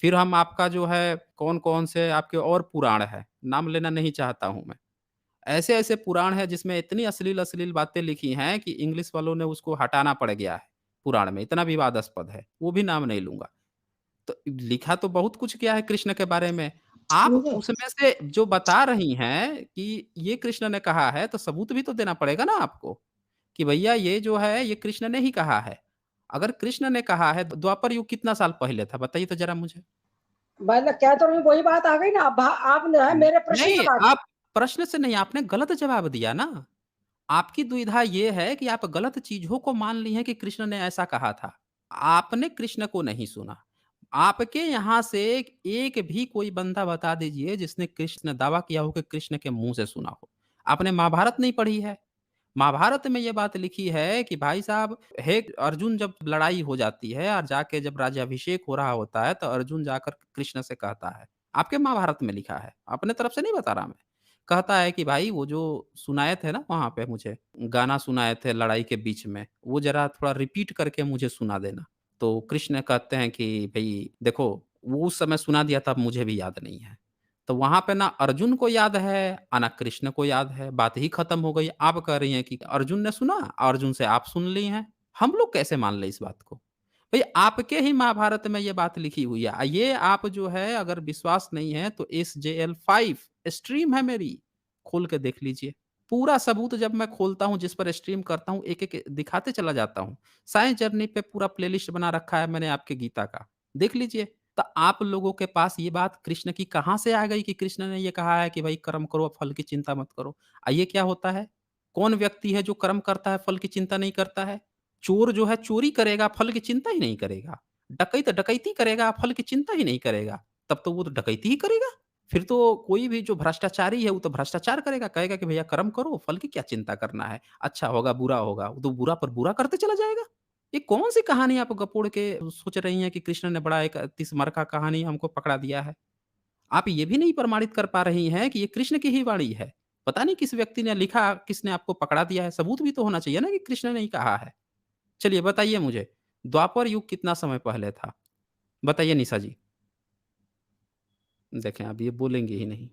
फिर हम आपका जो है कौन-कौन से आपके और पुराण हैं, नाम लेना नहीं चाहता हूँ मैं। ऐसे-ऐसे पुराण हैं जिसमें इतनी अश्लील-अश्लील बातें लिखी हैं कि इंग्लिश वालों ने उसको हटाना पड़ गया है, पुराण में, इतना विवादास्पद है। वो भी नाम नहीं लूँगा। तो लिखा तो बहुत कुछ गया है कृष्ण के बारे में। आप समझे? उसमें से जो बता रही हैं कि ये कृष्ण ने कहा है, तो सबूत भी तो देना पड़ेगा ना आपको, कि भैया ये जो है ये कृष्ण ने ही कहा है। अगर कृष्ण ने कहा है, तो द्वापर युग कितना साल पहले था? बताइए तो ज़रा मुझे? मतलब कह तो रही हूँ, वही बात आ गई ना, अब आप जो है मेरे प्रश्न नहीं, से भागे। आप प्रश्न से नहीं, आपने गलत जवाब दिया ना। आपकी दुविधा ये है कि आप गलत चीज़ों को मान ली हैं कि कृष्ण ने ऐसा कहा था। आपने कृष्ण को नहीं सुना। आपके यहाँ से एक भी कोई बंदा बता दीजिए जिसने कृष्ण दावा किया हो कि कृष्ण के मुँह से सुना हो। आपने महाभारत नहीं पढ़ी है? महाभारत में ये बात लिखी है कि भाई साहब हे अर्जुन जब लड़ाई हो जाती है और जाके जब राज्याभिषेक हो रहा होता है तो अर्जुन जाकर कृष्ण से कहता है। आपके महाभारत में लिखा है, अपने तरफ से नहीं बता रहा मैं। कहता है कि भाई वो जो सुनाए थे ना वहाँ पे मुझे, गाना सुनाए थे लड़ाई के बीच में, वो ज़रा थोड़ा रिपीट करके मुझे सुना देना। तो कृष्ण कहते हैं कि भई देखो, वो उस समय सुना दिया था, अब मुझे भी याद नहीं है। तो वहाँ पे ना अर्जुन को याद है, ना कृष्ण को याद है, बात ही खत्म हो गई। आप कह रही हैं कि अर्जुन ने सुना, अर्जुन से आप सुन ली हैं। हम लोग कैसे मान लें इस बात को? भई आपके ही महाभारत में ये बात लिखी हुई है। ये आप जो है अगर विश्वास नहीं है तो एसजेएल 5 स्ट्रीम है मेरी, खोल के देख लीजिए। पूरा सबूत जब मैं खोलता हूँ, जिस पर स्ट्रीम करता हूँ, एक-एक दिखाते चला जाता हूँ। साइंस जर्नी पे पूरा प्लेलिस्ट बना रखा है मैंने आपके गीता का, देख लीजिए। तो आप लोगों के पास ये बात कृष्ण की कहाँ से आ गई कि कृष्ण ने ये कहा है कि भाई कर्म करो, फल की चिंता मत करो। ये क्या होता है? कौन व्यक्ति है जो कर्म करता है, फल की चिंता नहीं करता है? चोर जो है चोरी करेगा, फल की चिंता ही नहीं करेगा। डकैत डकैती करेगा, फल की चिंता ही नहीं करेगा। तब तो वो तो डकैती ही करेगा। फिर तो कोई भी जो भ्रष्टाचारी है, वो तो भ्रष्टाचार करेगा, कहेगा कि भैया कर्म करो, फल की क्या चिंता करना है? अच्छा होगा, बुरा होगा, वो तो बुरा पर बुरा करते चला जाएगा। ये कौन-सी कहानी आप गपोड़ के सोच रही हैं कि कृष्ण ने बड़ा एक 30 मरका कहानी हमको पकड़ा दिया है? आप ये भी नहीं प्रमाणित कर पा रही हैं कि ये कृष्ण की ही वाणी है। पता नहीं किस व्यक्ति ने लिखा, किसने आपको पकड़ा दिया है, सबूत भी तो होना चाहिए ना कि कृष्ण ने ही कहा है। चलिए बताइए मुझे, द्वापर युग कितना समय पहले था? बताइए निशा जी। देखें अब ये बोलेंगी ही नहीं।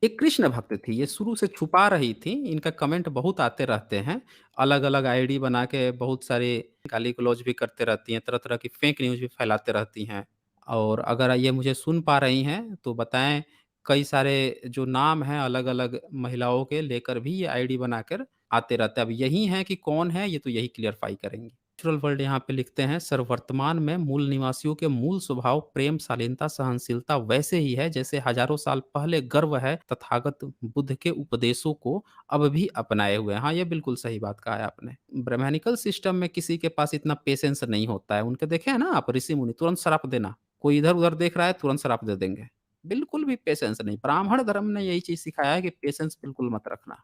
एक कृष्ण भक्त थी, ये शुरू से छुपा रही थी, इनका कमेंट बहुत आते रहते हैं, अलग-अलग आईडी बना के बहुत सारे गाली-गलौज भी करते रहती हैं, तरह-तरह की फेक न्यूज़ भी फैलाते रहती हैं। और अगर ये मुझे सुन पा रही हैं, तो बताएँ कई सारे जो नाम हैं अलग-अलग महिलाओं के लेकर भी ये आईडी बनाकर आते रहते हैं। अब यही हैं कि कौन है, ये तो यही क्लियरफाई करेंगी। नेचुरल वर्ल्ड यहाँ पे लिखते हैं, सर वर्तमान में मूल निवासियों के मूल स्वभाव प्रेम, शालीनता, सहनशीलता वैसे ही है जैसे हजारों साल पहले गर्व है तथागत बुद्ध के उपदेशों को अब भी अपनाए हुए हैं। हाँ, ये बिल्कुल सही बात कहा है आपने। ब्राह्मणिकल सिस्टम में किसी के पास इतना पेशेंस नहीं होता है। उनके देखे हैं ना आप ऋषि-मुनि तुरंत श्राप देना। कोई इधर-उधर देख रहा है तुरंत श्राप दे देंगे। बिल्कुल भी पेशेंस नहीं। ब्राह्मण धर्म ने यही चीज़ सिखाया है कि पेशेंस बिल्कुल मत रखना।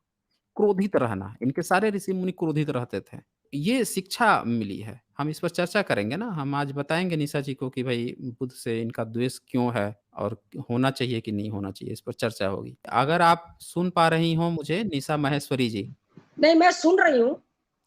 क्रोधित रहना, इनके सारे ऋषि-मुनि क्रोधित रहते थे। ये शिक्षा मिली है, हम इस पर चर्चा करेंगे ना, हम आज बताएँगे निशा जी को कि भई बुद्ध से इनका द्वेष क्यों है और होना चाहिए कि नहीं होना चाहिए, इस पर चर्चा होगी। अगर आप सुन पा रही हों मुझे निशा माहेश्वरी जी, नहीं, मैं सुन रही हूँ।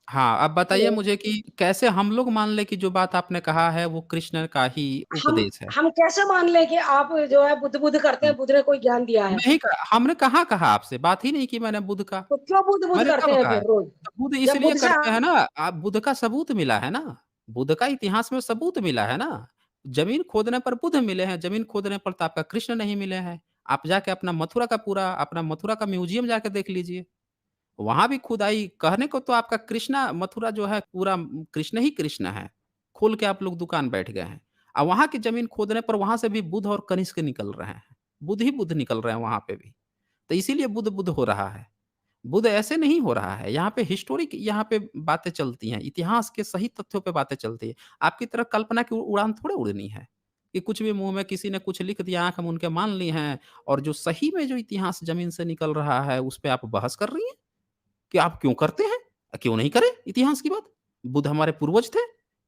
हाँ, अब बताइए मुझे कि कैसे हम लोग मान लें कि जो बात आपने कहा है वो कृष्ण का ही हम उपदेश है? हम कैसे मान लें कि आप जो है बुध-बुध करते हुँ, हैं, बुध ने कोई ज्ञान दिया है? नहीं कहा हमने कहाँ कहा आपसे, बात ही नहीं की मैंने बुध का। तो क्यों बुध-बुध मैंने करते कब हैं कहा फिर है? रोज़? तो बुध जब इसलिए बुध से करते हैं ना, बुध का सबूत मिला है ना, बुध का इतिहास में सबूत मिला है ना। ज़मीन खोदने पर बुध मिले हैं, ज़मीन खोदने पर तो आपका कृष्ण नहीं मिले हैं। आप जाके अपना मथुरा का म्यूज़ियम जाके देख लीजिए। वहाँ भी खुदाई कहने को तो आपका कृष्णा मथुरा जो है पूरा कृष्ण ही कृष्ण है। खोल के आप लोग दुकान बैठ गए हैं। वहाँ की ज़मीन खोदने पर वहाँ से भी बुध और कनिष्क निकल रहे हैं। बुध ही बुध निकल रहे हैं वहाँ पे भी। तो इसीलिए बुध, बुध हो रहा है। बुध ऐसे नहीं हो रहा है, यहाँ पे हिस्टोरिक यहाँ पे बातें चलती हैं, इतिहास के सही तथ्यों पे बातें चलती हैं। आपकी तरह कल्पना की उड़ान थोड़े उड़नी है, कि कुछ भी मुँह में किसी ने कुछ लिख दिया, आँख मूंद के मान ली हैं और जो सही में जो इतिहास ज़मीन से निकल रहा है, उस पे आप बहस कर रही हैं? कि आप क्यों करते हैं? क्यों नहीं करें इतिहास की बात? बुद्ध हमारे पूर्वज थे।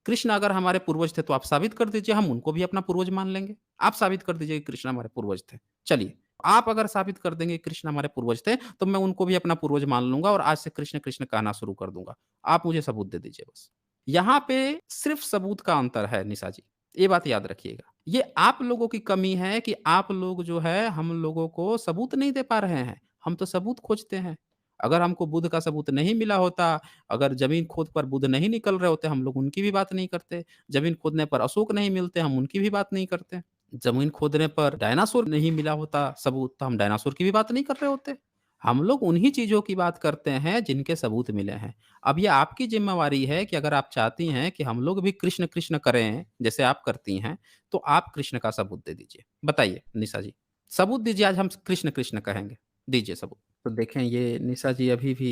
कृष्ण अगर हमारे पूर्वज थे तो आप साबित कर दीजिए, हम उनको भी अपना पूर्वज मान लेंगे। आप साबित कर दीजिए कि कृष्ण हमारे पूर्वज थे। चलिए, आप अगर साबित कर देंगे कि कृष्ण हमारे पूर्वज थे, तो मैं उनको भी अपना पूर्वज मान लूँगा और आज से कृष्ण, कृष्ण कहना शुरू कर दूँगा। आप मुझे सबूत दे दीजिए बस। यहाँ पे सिर्फ़ सबूत का अंतर है निशा जी, ये बात याद रखिएगा। ये आप लोगों की कमी है कि आप लोग जो है हम लोगों को सबूत नहीं दे पा रहे हैं। हम तो सबूत खोजते हैं। अगर हमको बुध का सबूत नहीं मिला होता, अगर ज़मीन खोद पर बुध नहीं निकल रहे होते, हम लोग उनकी भी बात नहीं करते। ज़मीन खोदने पर अशोक नहीं मिलते, हम उनकी भी बात नहीं करते। ज़मीन खोदने पर डायनासोर नहीं मिला होता सबूत, तो हम डायनासोर की भी बात नहीं कर रहे होते। हम लोग उन्हीं चीज़ों की बात करते हैं जिनके सबूत मिले हैं। अब ये आपकी ज़िम्मेवारी है कि अगर आप चाहती हैं कि हम लोग भी कृष्ण, कृष्ण करें, जैसे आप करती हैं, तो आप कृष्ण का सबूत दे दीजिए। बताइए निशा जी, सबूत दीजिए आज हम कृष्ण, कृष्ण कहेंगे। दीजिए सबूत। तो देखें ये निशा जी अभी भी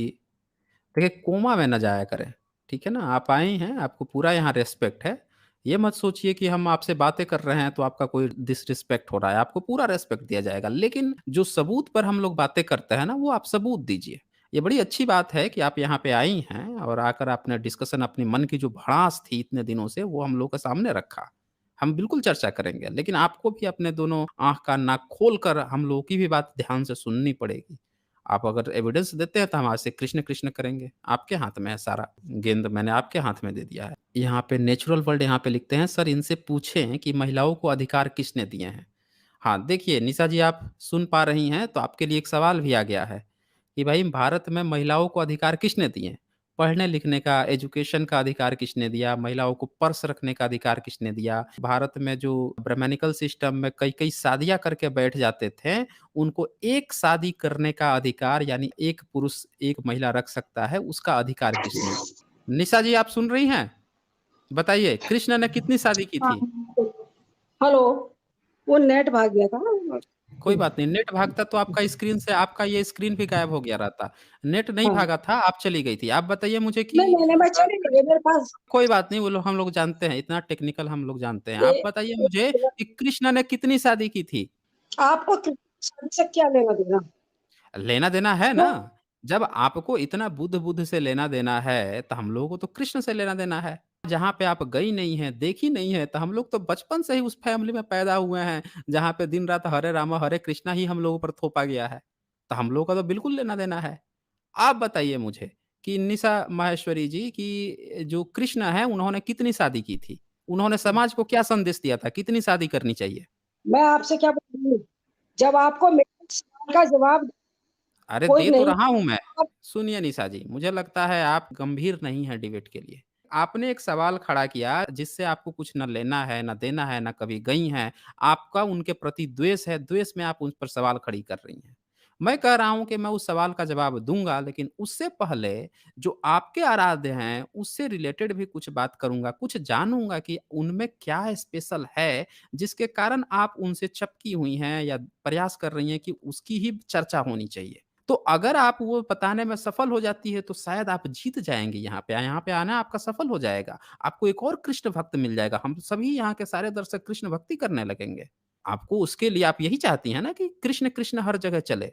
देखिए कोमा में ना जाया करें, ठीक है ना? आप आई हैं, आपको पूरा यहाँ रिस्पेक्ट है। ये मत सोचिए कि हम आपसे बातें कर रहे हैं तो आपका कोई डिसरिस्पेक्ट हो रहा है, आपको पूरा रिस्पेक्ट दिया जाएगा। लेकिन जो सबूत पर हम लोग बातें करते हैं ना, वो आप सबूत दीजिए। ये बड़ी अच्छी बात है कि आप यहाँ पे आई हैं और आकर आपने डिस्कशन अपने मन की जो भड़ास थी इतने दिनों से, वो हम लोग के सामने रखा। हम बिल्कुल चर्चा करेंगे, लेकिन आपको भी अपने दोनों आँख, कान, नाक खोल कर हम लोगों की भी बात ध्यान से सुननी पड़ेगी। आप अगर एविडेंस देते हैं तो हम आज से कृष्ण, कृष्ण करेंगे। आपके हाथ में है सारा, गेंद मैंने आपके हाथ में दे दिया है। यहाँ पे नेचुरल वर्ल्ड यहाँ पे लिखते हैं, सर इनसे पूछें कि महिलाओं को अधिकार किसने दिए हैं? हाँ, देखिए निशा जी आप सुन पा रही हैं तो आपके लिए एक सवाल भी आ गया है, कि भाई भारत में महिलाओं को अधिकार किसने दिए? पढ़ने-लिखने का, एजुकेशन का अधिकार किसने दिया? महिलाओं को पर्स रखने का अधिकार किसने दिया? भारत में जो ब्राह्मणिकल सिस्टम में कई-कई शादियाँ करके बैठ जाते थे, उनको एक शादी करने का अधिकार यानी एक पुरुष, एक महिला रख सकता है, उसका अधिकार किसने दिया? निशा जी आप सुन रही हैं? बताइए कृष्ण ने कितनी शादी की हाँ, थी? हेलो, वो नेट भाग गया था। कोई बात नहीं, नेट भागता तो आपका स्क्रीन से आपका ये स्क्रीन भी गायब हो गया रहता। नेट नहीं हाँ, भागा था, आप चली गई थी। आप बताइए मुझे कि नहीं, नहीं, नहीं, मैं चली गई मेरे पास कोई बात नहीं, वो लोग हम लोग जानते हैं, इतना टेक्निकल हम लोग जानते हैं। ये आप बताइए मुझे कि कृष्ण ने कितनी शादी की थी? आपको कृष्ण से क्या लेना-देना? लेना-देना है क्यों? ना। जब आपको इतना बुध-बुध से लेना-देना है, तो हम लोगों को तो कृष्ण से लेना-देना है। जहाँ पे आप गई नहीं हैं, देखी नहीं हैं, तो हम लोग तो बचपन से ही उस फैमिली में पैदा हुए हैं, जहाँ पे दिन-रात हरे रामा हरे कृष्णा ही हम लोगों पर थोपा गया है। तो हम लोगों का तो बिल्कुल लेना-देना है। आप बताइए मुझे कि निशा माहेश्वरी जी कि जो कृष्ण हैं, उन्होंने कितनी शादी की थी? उन्होंने समाज को क्या संदेश दिया था? कितनी शादी करनी चाहिए? मैं आपसे क्या पूछूँ? जब आपको मेरे सवाल का जवाब अरे कोई दे तो नहीं रहा हूँ मैं। आप सुनिए निशा जी, मुझे लगता है आप गंभीर नहीं हैं डिबेट के लिए। आपने एक सवाल खड़ा किया जिससे आपको कुछ ना लेना है, ना देना है, ना कभी गई हैं। आपका उनके प्रति द्वेष है, द्वेष में आप उन पर सवाल खड़ी कर रही हैं। मैं कह रहा हूँ कि मैं उस सवाल का जवाब दूँगा, लेकिन उससे पहले जो आपके आराध्य हैं, उससे रिलेटेड भी कुछ बात करूँगा, कुछ जानूँगा कि उनमें क्या स्पेशल है, जिसके कारण आप उनसे चिपकी हुई हैं या प्रयास कर रही हैं कि उसकी ही चर्चा होनी चाहिए। तो अगर आप वो बताने में सफल हो जाती है, तो शायद आप जीत जाएँगे यहाँ पे आना आपका सफल हो जाएगा। आपको एक और कृष्ण भक्त मिल जाएगा। हम सभी यहाँ के सारे दर्शक कृष्ण भक्ति करने लगेंगे। आपको उसके लिए आप यही चाहती हैं ना कि कृष्ण, कृष्ण हर जगह चले।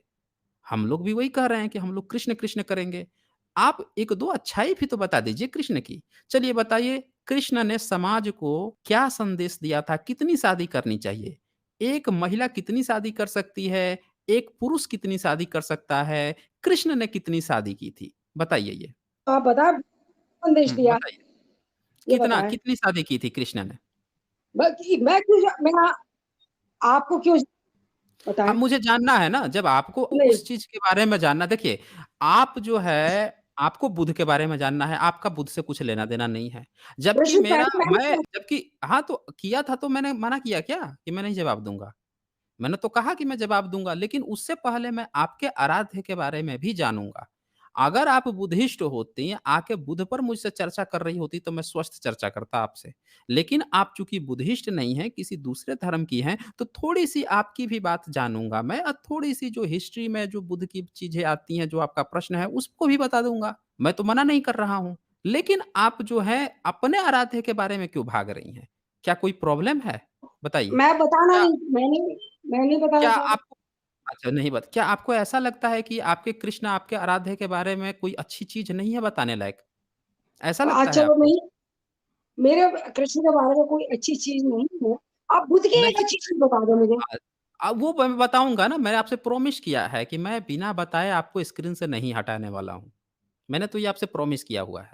हम लोग भी वही कह रहे हैं कि हम लोग कृष्ण, कृष्ण करेंगे। आप 1-2 अच्छाई भी तो बता दीजिए कृष्ण की। चलिए बताइए कृष्ण ने समाज को क्या संदेश दिया था? कितनी शादी करनी चाहिए? एक महिला कितनी शादी कर सकती है? एक पुरुष कितनी शादी कर सकता है? कृष्ण ने कितनी शादी की थी? बताइए ये। आप बताएँ संदेश दिया, बताइए। ये कितना बताएँ। कितनी शादी की थी कृष्ण ने? मैं क्यों मैं आपको क्यों अब बताएँ? मुझे जानना है ना, जब आपको नहीं, उस चीज़ के बारे में जानना देखिए, आप जो है, आपको बुध के बारे में जानना है, आपका बुध से कुछ लेना-देना नहीं है। जबकि प्रश्न मेरा पहले मैंने मैं किया जबकि हाँ, तो किया था तो मैंने मना किया क्या कि मैं नहीं जवाब दूँगा? मैंने तो कहा कि मैं जवाब दूँगा, लेकिन उससे पहले मैं आपके आराध्य के बारे में भी जानूँगा। अगर आप बुद्धिस्ट होती, आके बुद्ध पर मुझसे चर्चा कर रही होती तो मैं स्वस्थ चर्चा करता आपसे। लेकिन आप चूँकि बुद्धिस्ट नहीं हैं, किसी दूसरे धर्म की हैं, तो थोड़ी-सी आपकी भी बात जानूँगा मैं और थोड़ी-सी जो हिस्ट्री में जो बुद्ध की चीज़ें आती हैं, जो आपका प्रश्न है, उसको भी बता दूँगा। मैं तो मना नहीं कर रहा हूँ। लेकिन आप जो है अपने आराध्य के बारे में क्यों भाग रही हैं? क्या कोई प्रॉब्लम है? बताइए। मैं बताना क्या नहीं, मैं नहीं बताना क्या चाह रही। आपको अच्छा नहीं क्या आपको ऐसा लगता है कि आपके कृष्ण, आपके आराध्य के बारे में कोई अच्छी चीज़ नहीं है बताने लायक? ऐसा लगता है अच्छा वो आपको? नहीं, मेरे कृष्ण के बारे में कोई अच्छी चीज़ नहीं है। आप बुद्ध की एक नहीं अच्छी चीज़ बता दो मुझे। अ, वो मैं बताऊँगा ना, मैंने आपसे प्रॉमिस किया है कि मैं बिना बताए आपको स्क्रीन से नहीं हटाने वाला हूँ। मैंने तो ये आपसे प्रॉमिस किया हुआ है,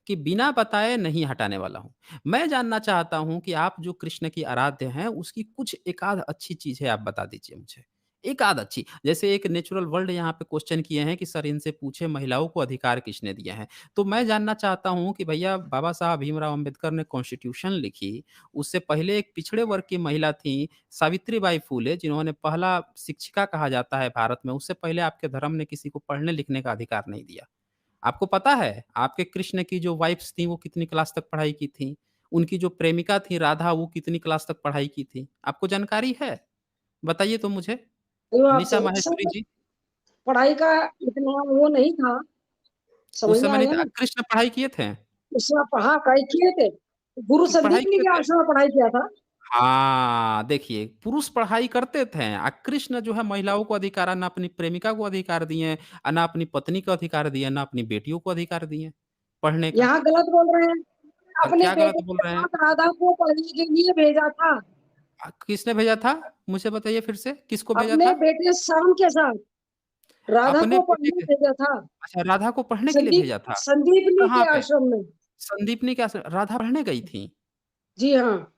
कि बिना बताए नहीं हटाने वाला हूँ। मैं जानना चाहता हूँ कि आप जो कृष्ण की आराध्य हैं, उसकी कुछ एक-आध अच्छी चीज़ें आप बता दीजिए मुझे। एक-आध अच्छी, जैसे एक नेचुरल वर्ल्ड यहाँ पे क्वेश्चन किए हैं कि सर इनसे पूछे महिलाओं को अधिकार किसने दिए हैं? तो मैं जानना चाहता हूँ कि भैया बाबा साहब भीमराव अम्बेडकर ने कॉन्स्टिट्यूशन लिखी, उससे पहले एक पिछड़े वर्ग की महिला थी, सावित्रीबाई फुले, जिन्होंने पहला शिक्षिका कहा जाता है भारत में, उससे पहले आपके धर्म ने किसी को पढ़ने-लिखने का अधिकार नहीं दिया। आपको पता है, आपके कृष्ण की जो वाइफ्स थी, वो कितनी क्लास तक पढ़ाई की थी? उनकी जो प्रेमिका थी राधा, वो कितनी क्लास तक पढ़ाई की थी? आपको जानकारी है? बताइए तो मुझे। वो निशा आपसे माहेश्वरी सर जी, पढ़ाई का इतना वो नहीं था, समझ उस में समय नहीं आया था ना? कृष्ण पढ़ाई किए थे? उसने पढ़ा काहे किए थे? गुरु पढ़ाई संदीप ने किए के थे? आश्रम में पढ़ाई किया था। हाँ, देखिए पुरुष पढ़ाई करते थे कृष्ण जो है महिलाओं को अधिकार ना अपनी प्रेमिका को अधिकार दिए, ना अपनी पत्नी को अधिकार दिए, ना अपनी बेटियों को अधिकार दिए, पढ़ने का। यहाँ गलत बोल रहे हैं। अपने क्या गलत बेटे बोल के रहे हैं? साथ राधा को पढ़ने के लिए भेजा था। किसने भेजा था? मुझे बताइए फिर से, किसको भेजा अपने था? बेटे श्याम के साथ राधा अपने को बेटे पढ़ने के भेजा था। अच्छा राधा को पढ़ने के लिए संदीप भेजा था। संदीपनी कहाँ के पे? आश्रम में। संदीपनी के आश्रम राधा पढ़ने गई थी? जी हाँ,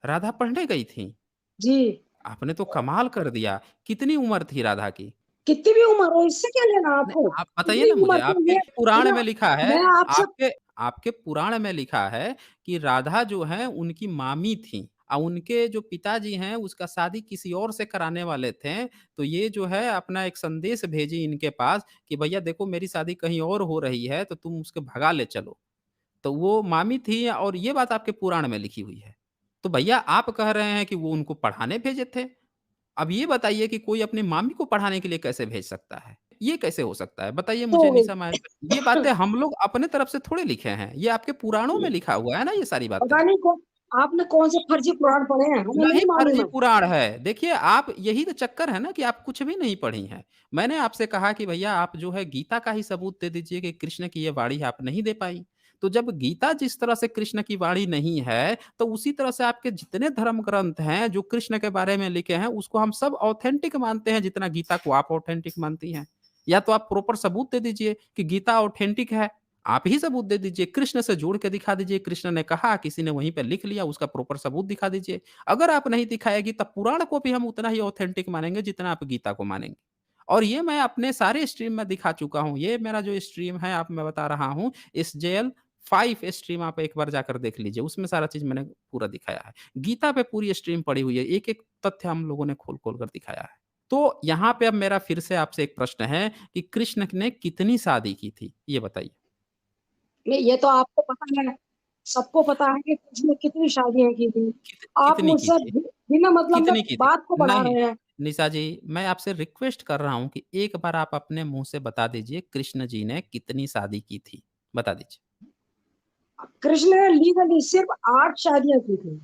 राधा पढ़ने गई थी? जी। आपने तो कमाल कर दिया। कितनी उम्र थी राधा की? कितनी भी उम्र हो, इससे क्या लेना नहीं, आपको? आप बताइए कितनी ना मुझे, उम्र के आपके लिए पुराण बिना में लिखा है मैं आपसे आपके आपके पुराण में लिखा है कि राधा जो है उनकी मामी थी और उनके जो पिताजी हैं उसका शादी किसी और से कराने वाले थे। तो ये जो है अपना एक संदेश भेजी इनके पास कि भैया देखो मेरी शादी कहीं और हो रही है तो तुम उसको भगा ले चलो। तो वो मामी थी और ये बात आपके पुराण में लिखी हुई है। तो भैया आप कह रहे हैं कि वो उनको पढ़ाने भेजे थे। अब ये बताइए कि कोई अपनी मामी को पढ़ाने के लिए कैसे भेज सकता है? ये कैसे हो सकता है? बताइए तो मुझे हो निशा माहेश्वरी। ये बातें हम लोग अपने तरफ से थोड़े लिखे हैं। ये आपके पुराणों में गई। लिखा हुआ है ना ये सारी बातें। पता नहीं कौन आपने कौन से फर्जी पुराण पढ़े हैं, हमें नहीं नहीं मालूम फर्जी है। पुराण है। देखिए आप यही तो चक्कर है ना कि आप कुछ भी नहीं पढ़ी हैं। मैंने आपसे कहा कि भैया आप जो है गीता का ही सबूत दे दीजिए कि कृष्ण की ये वाणी आप नहीं दे पाई। तो जब गीता जिस तरह से कृष्ण की वाणी नहीं है, तो उसी तरह से आपके जितने धर्म ग्रंथ हैं जो कृष्ण के बारे में लिखे हैं, उसको हम सब ऑथेंटिक मानते हैं जितना गीता को आप ऑथेंटिक मानती हैं। या तो आप प्रॉपर सबूत दे दीजिए कि गीता ऑथेंटिक है। आप ही सबूत दे दीजिए, कृष्ण से जोड़ के दिखा दीजिए, कृष्ण ने कहा, किसी ने वहीं पे लिख लिया, उसका प्रॉपर सबूत दिखा दीजिए। अगर आप नहीं दिखाएँगी तब पुराण को भी हम उतना ही ऑथेंटिक मानेंगे जितना आप गीता को मानेंगे। और ये मैं अपने सारे स्ट्रीम में दिखा चुका हूँ। ये मेरा जो स्ट्रीम है आप मैं बता रहा हूँ एसजेएल 5 स्ट्रीम आप एक बार जाकर देख लीजिए। उसमें सारा चीज़ मैंने पूरा दिखाया है। गीता पे पूरी स्ट्रीम पड़ी हुई है। एक-एक तथ्य हम लोगों ने खोल-खोल कर दिखाया है। तो यहाँ पे अब मेरा फिर से आपसे एक प्रश्न है कि कृष्ण ने कितनी शादी की थी? ये बताइए। नहीं, ये तो आपको पता है, सबको पता है कि किसने कितनी शादियाँ की थी। आप कितनी की मुझसे थी? बिना मतलब में कितनी की थी? बात को बढ़ा नहीं, रहे हैं। निशा जी, मैं आपसे रिक्वेस्ट कर रहा हूँ कि एक बार आप अपने मुँह से बता दीजिए कृष्ण जी ने कितनी शादी की थी? बता दीजिए। कृष्ण ने लीगली सिर्फ 8 शादियाँ की थी।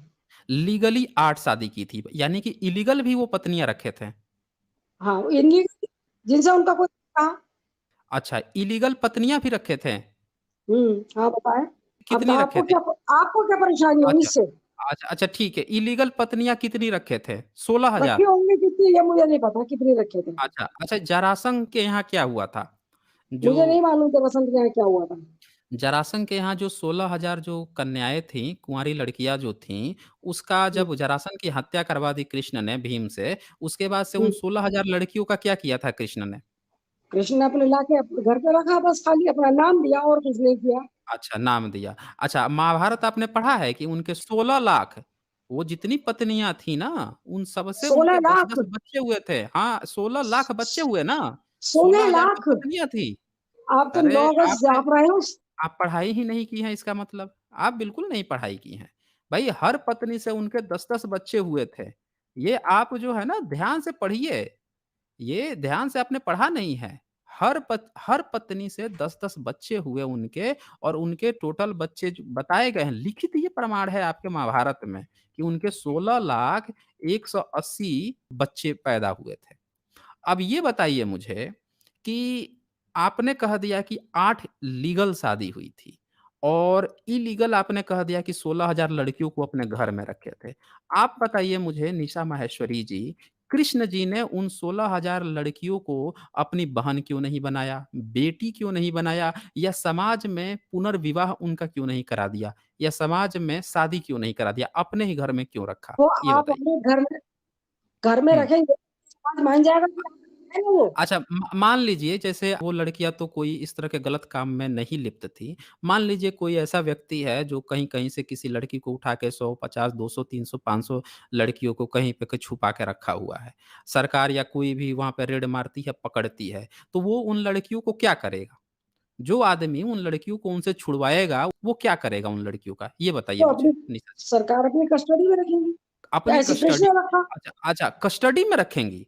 लीगली 8 शादी की थी, यानी कि इल्लीगल भी वो पत्नियाँ रखे थे। हाँ, इनलीगल जिनसे उनका कोई था। अच्छा, इल्लीगल पत्नियाँ भी रखे थे? हाँ बताएँ। अब कितनी रखे थे? आपको क्या परेशानी हुई अच्छा, इससे? अच्छा ठीक है, इल्लीगल पत्नियाँ कितनी रखे थे? रखी 16,000 होंगी कितनी ये मुझे नहीं पता कितनी रखे थे। अच्छा, अच्छा जरासंध के यहाँ क्या हुआ था? जो मुझे नहीं मालूम कि बसंत के यहाँ क्या हुआ था। जरासंध के यहाँ जो 16,000 जो कन्याएँ थीं, कुँवारी लड़कियाँ जो थीं, उसका हुँ, जब जरासंध की हत्या करवा दी कृष्ण ने भीम से, उसके बाद से उन हुँ। 16,000 लड़कियों का क्या किया था कृष्ण ने? कृष्ण ने अपने लाके अपने घर पे रखा बस खाली अपना नाम दिया और कुछ नहीं किया। अच्छा, नाम दिया। अच्छा, महाभारत आपने पढ़ा है कि उनके 16 लाख वो जितनी पत्नियाँ थी ना, उन सबसे 16 उनके लाख 10-10 बच्चे हुए थे। हाँ, 16 लाख बच्चे हुए ना, 16 16,000 तो लाख पत्नियाँ थी। आप तो अरे! 9 अगस्त आपने आप रहे हो। आप पढ़ाई ही नहीं की है इसका मतलब। आप बिल्कुल नहीं पढ़ाई की हैं। भई हर पत्नी से उनके 10-10 बच्चे हुए थे। ये आप जो है ना ध्यान से पढ़िए। ये ध्यान से आपने पढ़ा नहीं है। हर पत्नी से 10-10 बच्चे हुए उनके और उनके टोटल बच्चे जो बताए गए हैं, लिखित ये प्रमाण है आपके महाभारत में कि उनके 16,180 बच्चे पैदा हुए थे। अब ये बताइए मुझे कि आपने कह दिया कि 8 लीगल शादी हुई थी और इलीगल आपने कह दिया कि 16,000 लड़कियों को अपने घर में रखे थे। आप बताइए मुझे निशा माहेश्वरी जी, कृष्ण जी ने उन 16,000 लड़कियों को अपनी बहन क्यों नहीं बनाया, बेटी क्यों नहीं बनाया या समाज में पुनर्विवाह उनका क्यों नहीं करा दिया या समाज में शादी क्यों नहीं करा दिया? अपने ही घर में क्यों रखा? वो ये आप बताइए? अपने घर में हुँ। रखेंगे, समाज मान जाएगा कि आप है ना वो। अच्छा मान लीजिए जैसे वो लड़कियाँ तो कोई इस तरह के गलत काम में नहीं लिप्त थी। मान लीजिए कोई ऐसा व्यक्ति है जो कहीं-कहीं से किसी लड़की को उठा के 100, 50, 200, 300, 500 लड़कियों को कहीं पे क छुपा के रखा हुआ है। सरकार या कोई भी वहाँ पे रेड मारती है, पकड़ती है, तो वो उन लड़कियों को क्या करेगा? जो आदमी उन लड़कियों को उनसे छुड़वाएगा, वो क्या करेगा उन लड़कियों का? ये बताइए तो मुझे अपनी निशा जी। सरकार अपनी कस्टडी में रखेंगी। अपनी ऐसे कस्टडी कृष्ण रखा। अच्छा, अच्छा कस्टडी में रखेंगी?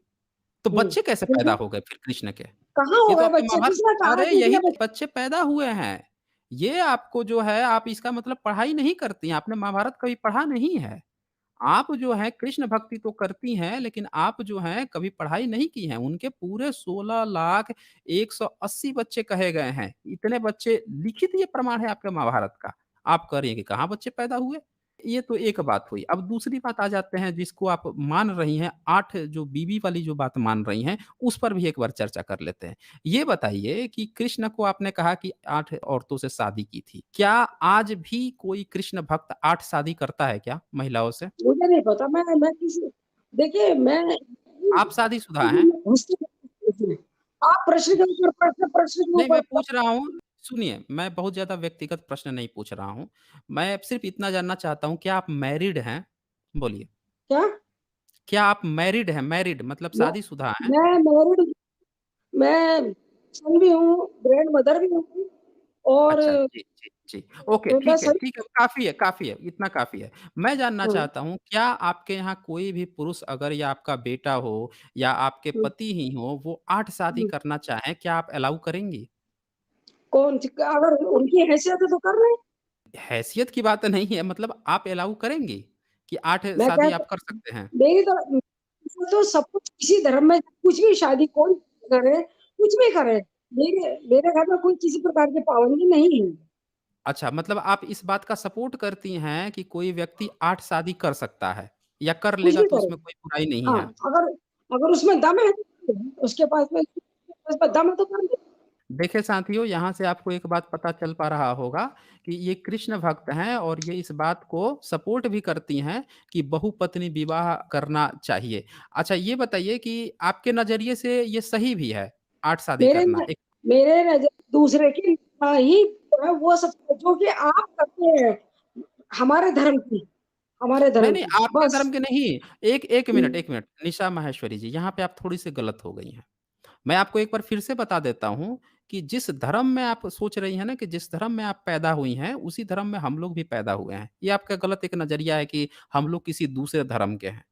तो बच्चे कैसे पैदा बिल्कुल। हो गए फिर कृष्ण के? कहाँ ये हो तो गए आपके बच्चे? महाभारत किसने कहा अरे कि यही इतने तो बच्चे? बच्चे पैदा हुए हैं। ये आपको जो है आप इसका मतलब पढ़ाई नहीं करती हैं, आपने महाभारत कभी पढ़ा नहीं है। आप जो है कृष्ण भक्ति तो करती हैं, लेकिन आप जो हैं कभी पढ़ाई नहीं की हैं। उनके पूरे 16,180 बच्चे कहे गए हैं। इतने बच्चे लिखित ये प्रमाण है आपके महाभारत का। आप कह रही हैं कि कहाँ बच्चे पैदा हुए? ये तो एक बात हुई। अब दूसरी बात आ जाते हैं जिसको आप मान रही हैं 8 जो बीवी वाली जो बात मान रही हैं, उस पर भी एक बार चर्चा कर लेते हैं। ये बताइए कि कृष्ण को आपने कहा कि 8 औरतों से शादी की थी। क्या आज भी कोई कृष्ण भक्त 8 शादी करता है क्या महिलाओं से? मुझे नहीं पता। मैं किसी देखिए मैं आप शादीशुदा हैं? घुसती नहीं। आप प्रश्न के ऊपर प्रश्न, प्रश्न के नहीं, मैं ऊपर पूछ रहा हूँ सुनिए, मैं बहुत ज़्यादा व्यक्तिगत प्रश्न नहीं पूछ रहा हूँ। मैं सिर्फ़ इतना जानना चाहता हूँ, क्या आप मैरिड हैं? बोलिए। क्या? क्या आप मैरिड हैं? मैरिड मतलब मैं शादीशुदा हैं? मैं मैरिड, मैं सन भी हूँ, ग्रैंड मदर भी हूँ और अच्छा, जी, जी, जी। ओके, मैं सभी। ठीक है, काफ़ी है, इतना काफ़ी है। मैं जानना हुँ, चाहता हूँ, क्या आपके यहाँ कोई भी पुरुष अगर या आपका बेटा हो या आपके हुँ, पति ही हों, वो 8 शादी हुँ। करना चाहें, क्या आप अलाउ करेंगी? कौन सी अगर उनकी हैसियत है तो कर लें। हैसियत की बात नहीं है, मतलब आप अलाउ करेंगी कि 8 मैं शादी कहता आप कर सकते हैं? मेरी तो सब कुछ किसी धर्म में कुछ भी शादी कोई करे, कुछ भी करे। मेरे घर में कोई किसी प्रकार की पाबंदी नहीं है। अच्छा, मतलब आप इस बात का सपोर्ट करती हैं कि कोई व्यक्ति 8 शादी कर सकता है या कर कुछ लेगा भी तो करे। उसमें कोई बुराई नहीं हाँ, है। अगर अगर उसमें दम है तो उसके पास दम है तो कर ले। देखिए साथियों, यहाँ से आपको एक बात पता चल पा रहा होगा कि ये कृष्ण भक्त हैं और ये इस बात को सपोर्ट भी करती हैं कि बहुपत्नी विवाह करना चाहिए। अच्छा ये बताइए कि आपके नज़रिए से ये सही भी है, 8 शादी मेरे करना? न मेरे नज़र दूसरे की ही जो है वो सब जो कि आप करते हैं, हमारे धर्म की हमारे नहीं, धर्म नहीं, की, आपके बस। धर्म के नहीं। हुँ, एक मिनट, निशा माहेश्वरी जी, यहाँ पे आप थोड़ी-सी गलत हो गई हैं। मैं आपको एक बार फिर से बता देता हूँ कि जिस धर्म में आप सोच रही हैं ना कि जिस धर्म में आप पैदा हुई हैं, उसी धर्म में हम लोग भी पैदा हुए हैं। ये आपका गलत एक नज़रिया है कि हम लोग किसी दूसरे धर्म के हैं।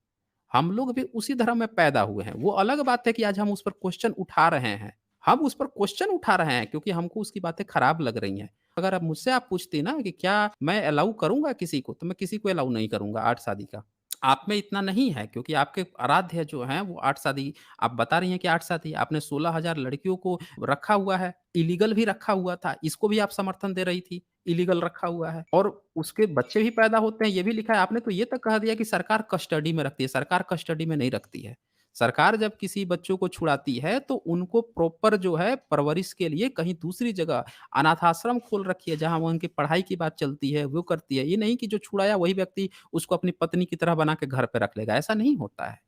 हम लोग भी उसी धर्म में पैदा हुए हैं। वो अलग बात है कि आज हम उस पर क्वेश्चन उठा रहे हैं। हम उस पर क्वेश्चन उठा रहे हैं क्योंकि हमको उसकी बातें खराब लग रही हैं। अगर आप मुझसे आप पूछती ना कि क्या मैं अलाउ करूँगा किसी को, तो मैं किसी को अलाउ नहीं करूँगा 8 शादी का। आप में इतना नहीं है क्योंकि आपके आराध्य जो हैं वो 8 शादी आप बता रही हैं कि 8 शादी, आपने 16,000 लड़कियों को रखा हुआ है, इलीगल भी रखा हुआ था, इसको भी आप समर्थन दे रही थी, इलीगल रखा हुआ है और उसके बच्चे भी पैदा होते हैं, ये भी लिखा है। आपने तो ये तक कह दिया कि सरकार कस्टडी में रखती है, सरकार कस्टडी में नहीं रखती है। सरकार जब किसी बच्चों को छुड़ाती है तो उनको प्रॉपर जो है परवरिश के लिए कहीं दूसरी जगह अनाथ आश्रम खोल रखी है, जहाँ वो उनकी पढ़ाई की बात चलती है, वो करती है। ये नहीं कि जो छुड़ाया वही व्यक्ति उसको अपनी पत्नी की तरह बना के घर पे रख लेगा, ऐसा नहीं होता है।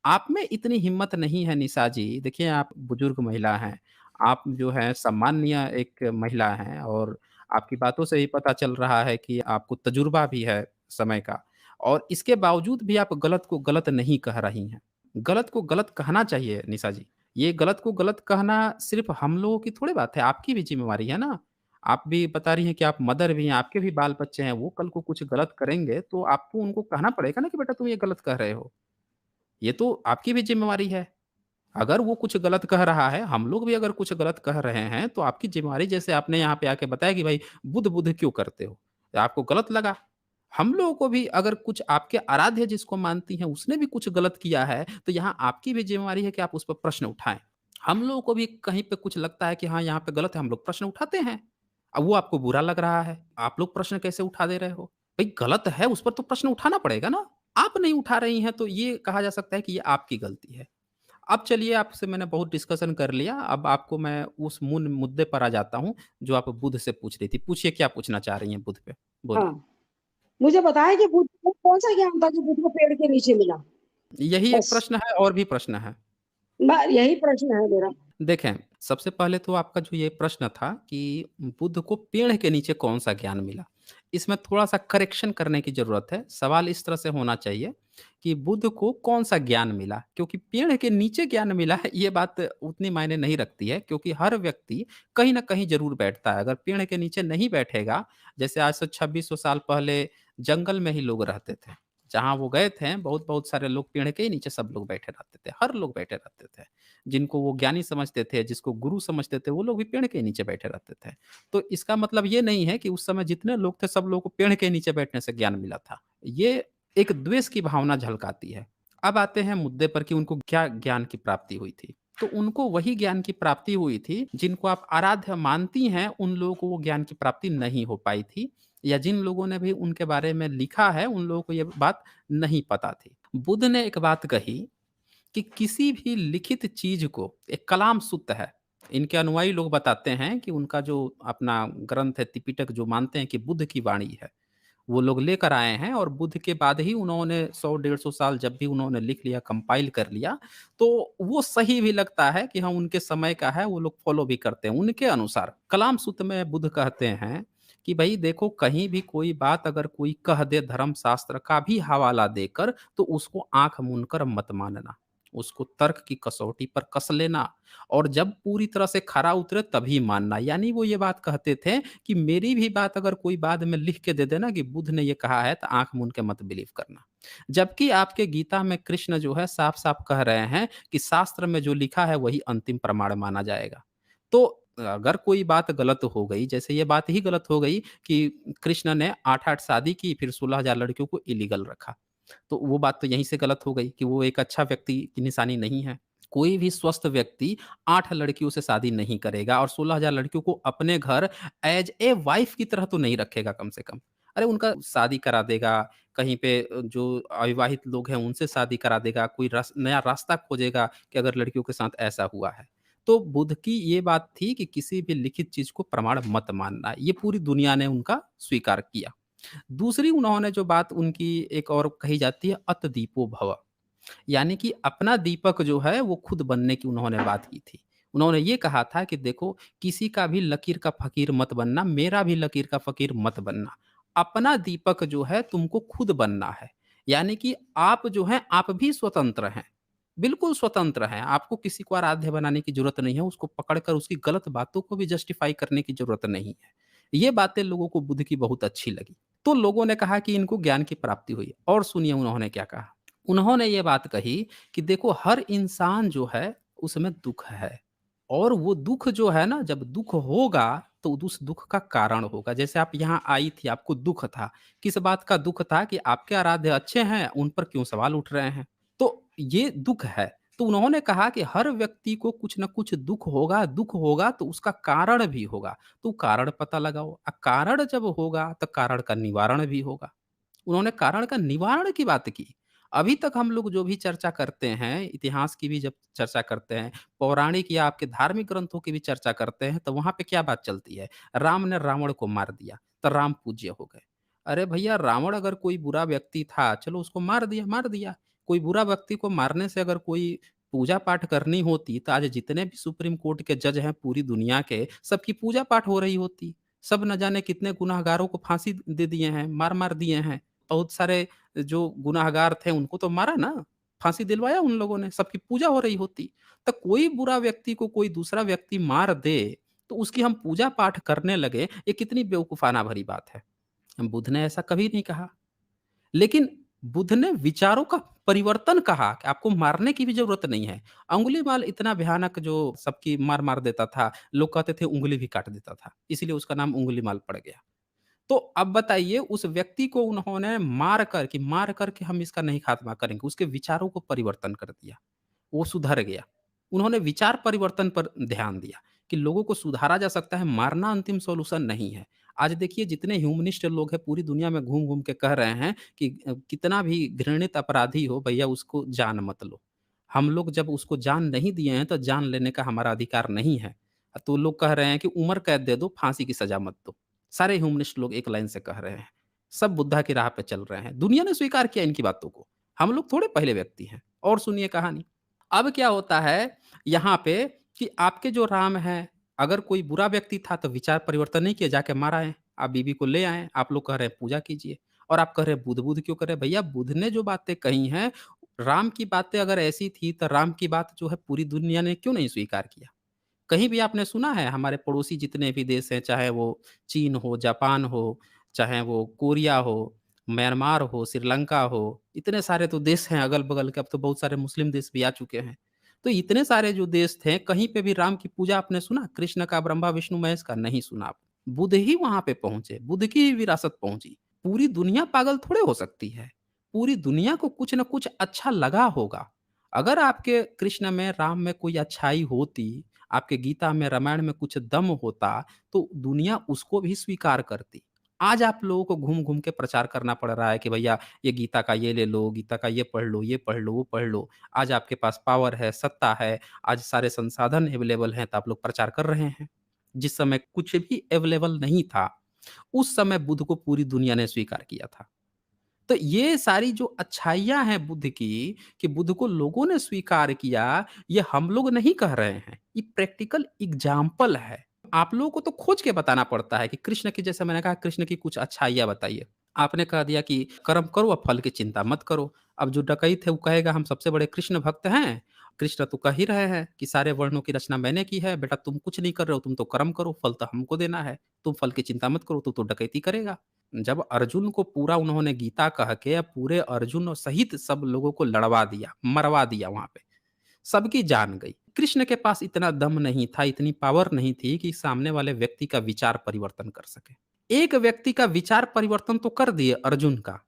आप में इतनी हिम्मत नहीं है निशा जी, देखिए आप बुजुर्ग महिला हैं, आप जो है सम्माननीय एक महिला हैं और आपकी बातों से ही पता चल रहा है कि आपको तजुर्बा भी है समय का और इसके बावजूद भी आप गलत को गलत नहीं कह रही हैं। गलत को गलत कहना चाहिए निशा जी। ये गलत को गलत कहना सिर्फ़ हम लोगों की थोड़ी बात है, आपकी भी ज़िम्मेवारी है ना। आप भी बता रही हैं कि आप मदर भी हैं, आपके भी बाल-बच्चे हैं, वो कल को कुछ गलत करेंगे, तो आपको उनको कहना पड़ेगा ना कि बेटा तुम ये गलत कर रहे हो। ये तो आपकी भी ज़िम्मेवारी है। अगर वो कुछ गलत कह रहा है, हम लोग भी अगर कुछ गलत कह रहे हैं, तो आपकी ज़िम्मेवारी जैसे आपने यहाँ पे आके बताया कि भाई बुध-बुध क्यों करते हो? तो आपको गलत लगा। हम लोगों को भी अगर कुछ आपके आराध्य जिसको मानती हैं, उसने भी कुछ गलत किया है, तो यहाँ आपकी भी ज़िम्मेवारी है कि आप उस पर प्रश्न उठाएँ। हम लोगों को भी कहीं पे कुछ लगता है कि हाँ, यहाँ पे गलत है, हम लोग प्रश्न उठाते हैं। अब वो आपको बुरा लग रहा है, आप लोग प्रश्न कैसे उठा दे रहे हो? भई गलत है, उस पर तो प्रश्न उठाना पड़ेगा ना। आप नहीं उठा रही हैं, तो ये कहा जा सकता है कि ये आपकी गलती है। अब चलिए आपसे मैंने बहुत डिस्कशन कर लिया, अब आपको मैं उस मूल मुद्दे पर आ जाता हूँ, जो आप बुध से पूछ रही थी। पूछिए क्या पूछना चाह रही हैं बुध पे? हाँ, बोलिए। मुझे बताएँ कि बुद्ध को कौन-सा ज्ञान था जो बुद्ध को पेड़ के नीचे मिला? यही एक बस, प्रश्न है और भी प्रश्न है। यही प्रश्न है मेरा। देखें, सबसे पहले तो आपका जो ये प्रश्न था कि बुद्ध को पेड़ के नीचे कौन-सा ज्ञान मिला? इसमें थोड़ा-सा करेक्शन करने की ज़रूरत है। सवाल इस तरह से होना चाहिए कि बुद्ध को कौन-सा ज्ञान मिला? क्योंकि पेड़ के नीचे ज्ञान मिला है, ये बात उतनी मायने नहीं रखती है क्योंकि हर व्यक्ति कहीं न कहीं ज़रूर बैठता है। अगर पेड़ के नीचे नहीं बैठेगा, जैसे आज से 2600 साल पहले जंगल में ही लोग रहते थे। जहाँ वो गए थे, बहुत-बहुत सारे लोग पेड़ के ही नीचे सब लोग बैठे रहते थे, हर लोग बैठे रहते थे। जिनको वो ज्ञानी समझते थे, जिसको गुरु समझते थे, वो लोग भी पेड़ के नीचे बैठे रहते थे। तो इसका मतलब ये नहीं है कि उस समय जितने लोग थे, सब लोगों को पेड़ के नीचे बैठने से ज्ञान मिला था। ये एक द्वेष की भावना झलकाती है। अब आते हैं मुद्दे पर कि उनको क्या ज्ञान की प्राप्ति हुई थी। तो उनको वही ज्ञान की प्राप्ति हुई थी, जिनको आप आराध्य मानती हैं, उन लोगों को वो ज्ञान की प्राप्ति नहीं हो पाई थी या जिन लोगों ने भी उनके बारे में लिखा है, उन लोगों को ये बात नहीं पता थी। बुद्ध ने एक बात कही कि किसी भी लिखित चीज़ को एक कलाम सुत्त है। इनके अनुयायी लोग बताते हैं कि उनका जो अपना ग्रंथ है त्रिपिटक जो मानते हैं कि बुद्ध की वाणी है, वो लोग लेकर आए हैं और बुद्ध के बाद ही उन्होंने 100 150 साल जब भी उन्होंने लिख लिया, कंपाइल कर लिया, तो वो सही भी लगता है कि हाँ, उनके समय का है, वो लोग फ़ॉलो भी करते हैं। उनके अनुसार कलाम सुत्त में बुद्ध कहते हैं कि भई देखो कहीं भी कोई बात अगर कोई कह दे धर्म शास्त्र का भी हवाला देकर, तो उसको आँख मूंद कर मत मानना। उसको तर्क की कसौटी पर कस लेना और जब पूरी तरह से खरा उतरे तभी मानना। यानी वो ये बात कहते थे कि मेरी भी बात अगर कोई बाद में लिख के दे देना कि बुद्ध ने ये कहा है तो आँख मूंद के मत बिलीव करना। जबकि आपके गीता में कृष्ण जो है साफ-साफ कह रहे हैं कि शास्त्र में जो लिखा है वही अंतिम प्रमाण माना जाएगा। तो अगर कोई बात गलत हो गई, जैसे ये बात ही गलत हो गई कि कृष्ण ने 8-8 शादी की फिर 16,000 लड़कियों को इलीगल रखा। तो वो बात तो यहीं से गलत हो गई कि वो एक अच्छा व्यक्ति की निशानी नहीं है। कोई भी स्वस्थ व्यक्ति 8 लड़कियों से शादी नहीं करेगा और 16,000 लड़कियों को अपने घर एज़ ए वाइफ़ की तरह तो नहीं रखेगा कम से कम। अरे उनका शादी करा देगा, कहीं पे जो अविवाहित लोग हैं उनसे शादी करा देगा, कोई नया रास्ता खोजेगा कि अगर लड़कियों के साथ ऐसा हुआ है। तो बुद्ध की ये बात थी कि किसी भी लिखित चीज़ को प्रमाण मत मानना। ये पूरी दुनिया ने उनका स्वीकार किया। दूसरी उन्होंने जो बात उनकी एक और कही जाती है अत दीपो भव, यानी कि अपना दीपक जो है वो खुद बनने की उन्होंने बात की थी। उन्होंने ये कहा था कि देखो किसी का भी लकीर का फ़कीर मत बनना, मेरा भी लकीर का फ़कीर मत बनना। अपना दीपक जो है तुमको खुद बनना है। यानी कि आप जो हैं आप भी स्वतंत्र हैं। बिल्कुल स्वतंत्र हैं, आपको किसी को आराध्य बनाने की ज़रूरत नहीं है, उसको पकड़ कर उसकी गलत बातों को भी जस्टिफ़ाई करने की ज़रूरत नहीं है। ये बातें लोगों को बुद्ध की बहुत अच्छी लगी। तो लोगों ने कहा कि इनको ज्ञान की प्राप्ति हुई और सुनिए उन्होंने क्या कहा। उन्होंने ये बात कही कि देखो हर इंसान जो है उसमें दुःख है और वो दुःख जो है ना जब दुःख होगा तो उस दुःख का कारण होगा। जैसे आप यहाँ आई थी आपको दुःख था, किस बात का दुःख था कि आपके आराध्य अच्छे हैं, उन पर क्यों सवाल उठ रहे हैं? तो ये दुःख है। तो उन्होंने कहा कि हर व्यक्ति को कुछ न कुछ दुःख होगा तो उसका कारण भी होगा। तो कारण पता लगाओ, कारण जब होगा तो कारण का निवारण भी होगा। उन्होंने कारण का निवारण की बात की। अभी तक हम लोग जो भी चर्चा करते हैं, इतिहास की भी जब चर्चा करते हैं, पौराणिक या आपके धार्मिक ग्रंथों की भी चर्चा करते हैं, तो वहाँ पे क्या बात चलती है? राम ने रावण को मार दिया, तो राम पूज्य हो गए। अरे भैया रावण अगर कोई बुरा व्यक्ति था, चलो उसको मार दिया। कोई बुरा व्यक्ति को मारने से अगर कोई पूजा-पाठ करनी होती, तो आज जितने भी सुप्रीम कोर्ट के जज हैं पूरी दुनिया के, सबकी पूजा-पाठ हो रही होती। सब न जाने कितने गुनहगारों को फांसी दे दिए हैं, मार-मार दिए हैं। बहुत सारे जो गुनहगार थे उनको तो मारा ना, फांसी दिलवाया उन लोगों ने, सबकी पूजा हो रही होती। तो कोई बुरा व्यक्ति को कोई दूसरा व्यक्ति मार दे, तो उसकी हम पूजा-पाठ करने लगे, ये कितनी बेवकूफ़ाना भरी बात है। बुद्ध ने ऐसा कभी नहीं कहा। लेकिन बुद्ध ने विचारों का परिवर्तन कहा कि आपको मारने की भी ज़रूरत नहीं है। अंगुलीमाल इतना भयानक जो सबकी मार-मार देता था, लोग कहते थे उँगली भी काट देता था, इसीलिए उसका नाम उँगलीमाल पड़ गया। तो अब बताइए उस व्यक्ति को उन्होंने मार कर के हम इसका नहीं खात्मा करेंगे, उसके विचारों को परिवर्तन कर दिया। वो सुधर गया। उन्होंने विचार परिवर्तन पर ध्यान दिया कि लोगों को सुधारा जा सकता है, मारना अंतिम सॉल्यूशन नहीं है। आज देखिए जितने ह्यूमनिस्ट लोग हैं पूरी दुनिया में घूम-घूम के कह रहे हैं कि कितना भी घृणित अपराधी हो भैया उसको जान मत लो। हम लोग जब उसको जान नहीं दिए हैं तो जान लेने का हमारा अधिकार नहीं है। तो लोग कह रहे हैं कि उम्र कैद दे दो, फांसी की सज़ा मत दो। सारे ह्यूमनिस्ट लोग एक लाइन से कह रहे हैं। सब बुद्धा की राह पे चल रहे हैं। दुनिया ने स्वीकार किया इनकी बातों को। हम लोग थोड़े पहले व्यक्ति हैं। और सुनिए कहानी। अब क्या होता है यहाँ पे कि आपके जो राम हैं, अगर कोई बुरा व्यक्ति था तो विचार परिवर्तन नहीं किया, जाके मार आए। आप बीवी को ले आए, आप लोग कह रहे हैं पूजा कीजिए और आप कह रहे हैं बुध, बुध क्यों कर रहे हैं? भैया बुध ने जो बातें कही हैं, राम की बातें अगर ऐसी थी तो राम की बात जो है पूरी दुनिया ने क्यों नहीं स्वीकार किया? कहीं भी आपने सुना है हमारे पड़ोसी जितने भी देश हैं, चाहे वो चीन हो, जापान हो, चाहे वो कोरिया हो, म्यांमार हो, श्रीलंका हो, इतने सारे तो देश हैं अगल-बगल के, अब तो बहुत सारे मुस्लिम देश भी आ चुके हैं। तो इतने सारे जो देश थे, कहीं पे भी राम की पूजा आपने सुना? कृष्ण का, ब्रह्मा, विष्णु, महेश का? नहीं सुना आप। बुद्ध ही वहाँ पे पहुँचे, बुद्ध की ही विरासत पहुँची। पूरी दुनिया पागल थोड़े हो सकती है। पूरी दुनिया को कुछ न कुछ अच्छा लगा होगा। अगर आपके कृष्ण में, राम में कोई अच्छाई होती, आपके गीता में, रामायण में कुछ दम होता, तो दुनिया उसको भी स्वीकार करती। आज आप लोगों को घूम-घूम के प्रचार करना पड़ रहा है कि भैया ये गीता का ये ले लो, गीता का ये पढ़ लो, ये पढ़ लो, वो पढ़ लो। आज आपके पास पावर है, सत्ता है, आज सारे संसाधन अवेलेबल हैं, तो आप लोग प्रचार कर रहे हैं। जिस समय कुछ भी अवेलेबल नहीं था, उस समय बुद्ध को पूरी दुनिया ने स्वीकार किया था। तो ये सारी जो अच्छाइयाँ हैं बुद्ध की, कि बुद्ध को लोगों ने स्वीकार किया, ये हम लोग नहीं कह रहे हैं। ये प्रैक्टिकल एग्ज़ाम्पल है। आप लोगों को तो खोज के बताना पड़ता है कि कृष्ण की, जैसे मैंने कहा, कृष्ण की कुछ अच्छाइयाँ बताइए। आपने कह दिया कि कर्म करो और फल की चिंता मत करो। अब जो डकैत है वो कहेगा हम सबसे बड़े कृष्ण भक्त हैं। कृष्ण तो कह ही रहे हैं कि सारे वर्णों की रचना मैंने की है, बेटा तुम कुछ नहीं कर रहे हो, तुम तो कर्म करो, फल तो हमको देना है। तुम फल की चिंता मत करो, तू तो डकैती करेगा। जब अर्जुन को पूरा उन्होंने गीता कह के पूरे अर्जुन और सहित सब लोगों को लड़वा दिया, मरवा दिया वहाँ पे, सबकी जान गई। कृष्ण के पास इतना दम नहीं था, इतनी पावर नहीं थी कि सामने वाले व्यक्ति का विचार परिवर्तन कर सके। एक व्यक्ति का विचार परिवर्तन तो कर दिए अर्जुन का।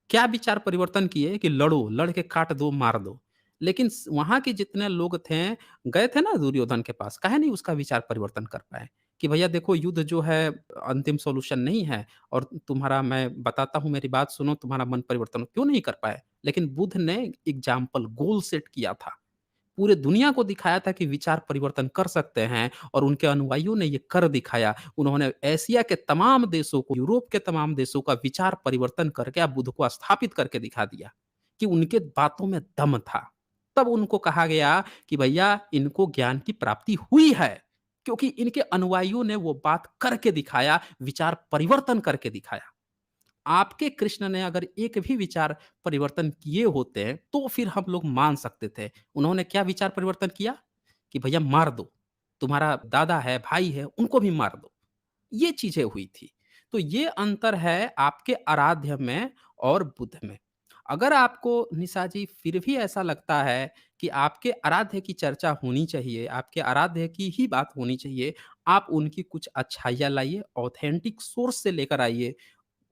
क्या विचार परिवर्तन किए कि लड़ो, लड़ के काट दो, मार दो। लेकिन वहाँ के जितने लोग थे, गए थे ना दुर्योधन के पास, काहे नहीं उसका विचार परिवर्तन कर पाए? कि भैया देखो युद्ध जो है अंतिम सॉल्यूशन नहीं है और तुम्हारा, मैं बताता हूँ मेरी बात सुनो, तुम्हारा मन परिवर्तन क्यों नहीं कर पाए? लेकिन बुद्ध ने एग्ज़ाम्पल, गोल सेट किया था। पूरे दुनिया को दिखाया था कि विचार परिवर्तन कर सकते हैं और उनके अनुयायियों ने ये कर दिखाया। उन्होंने एशिया के तमाम देशों को, यूरोप के तमाम देशों का विचार परिवर्तन करके अब बुद्ध को स्थापित करके दिखा दिया कि उनके बातों में दम था। तब उनको कहा गया कि भैया इनको ज्ञान की प्राप्ति हुई है, क्योंकि इनके अनुयायियों ने वो बात करके दिखाया, विचार परिवर्तन करके दिखाया। आपके कृष्ण ने अगर एक भी विचार परिवर्तन किए होते, तो फिर हम लोग मान सकते थे। उन्होंने क्या विचार परिवर्तन किया? कि भैया मार दो, तुम्हारा दादा है, भाई है, उनको भी मार दो। ये चीज़ें हुई थी। तो ये अंतर है आपके आराध्य में और बुद्ध में। अगर आपको निशा जी फिर भी ऐसा लगता है कि आपके आराध्य की चर्चा होनी चाहिए, आपके आराध्य की ही बात होनी चाहिए, आप उनकी कुछ अच्छाइयाँ लाइए, ऑथेंटिक सोर्स से लेकर आइए।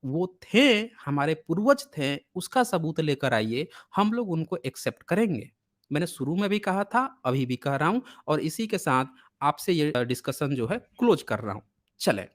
वो थे, हमारे पूर्वज थे, उसका सबूत लेकर आइए, हम लोग उनको एक्सेप्ट करेंगे। मैंने शुरू में भी कहा था, अभी भी कह रहा हूँ और इसी के साथ आपसे ये डिस्कशन जो है क्लोज़ कर रहा हूँ। चलें।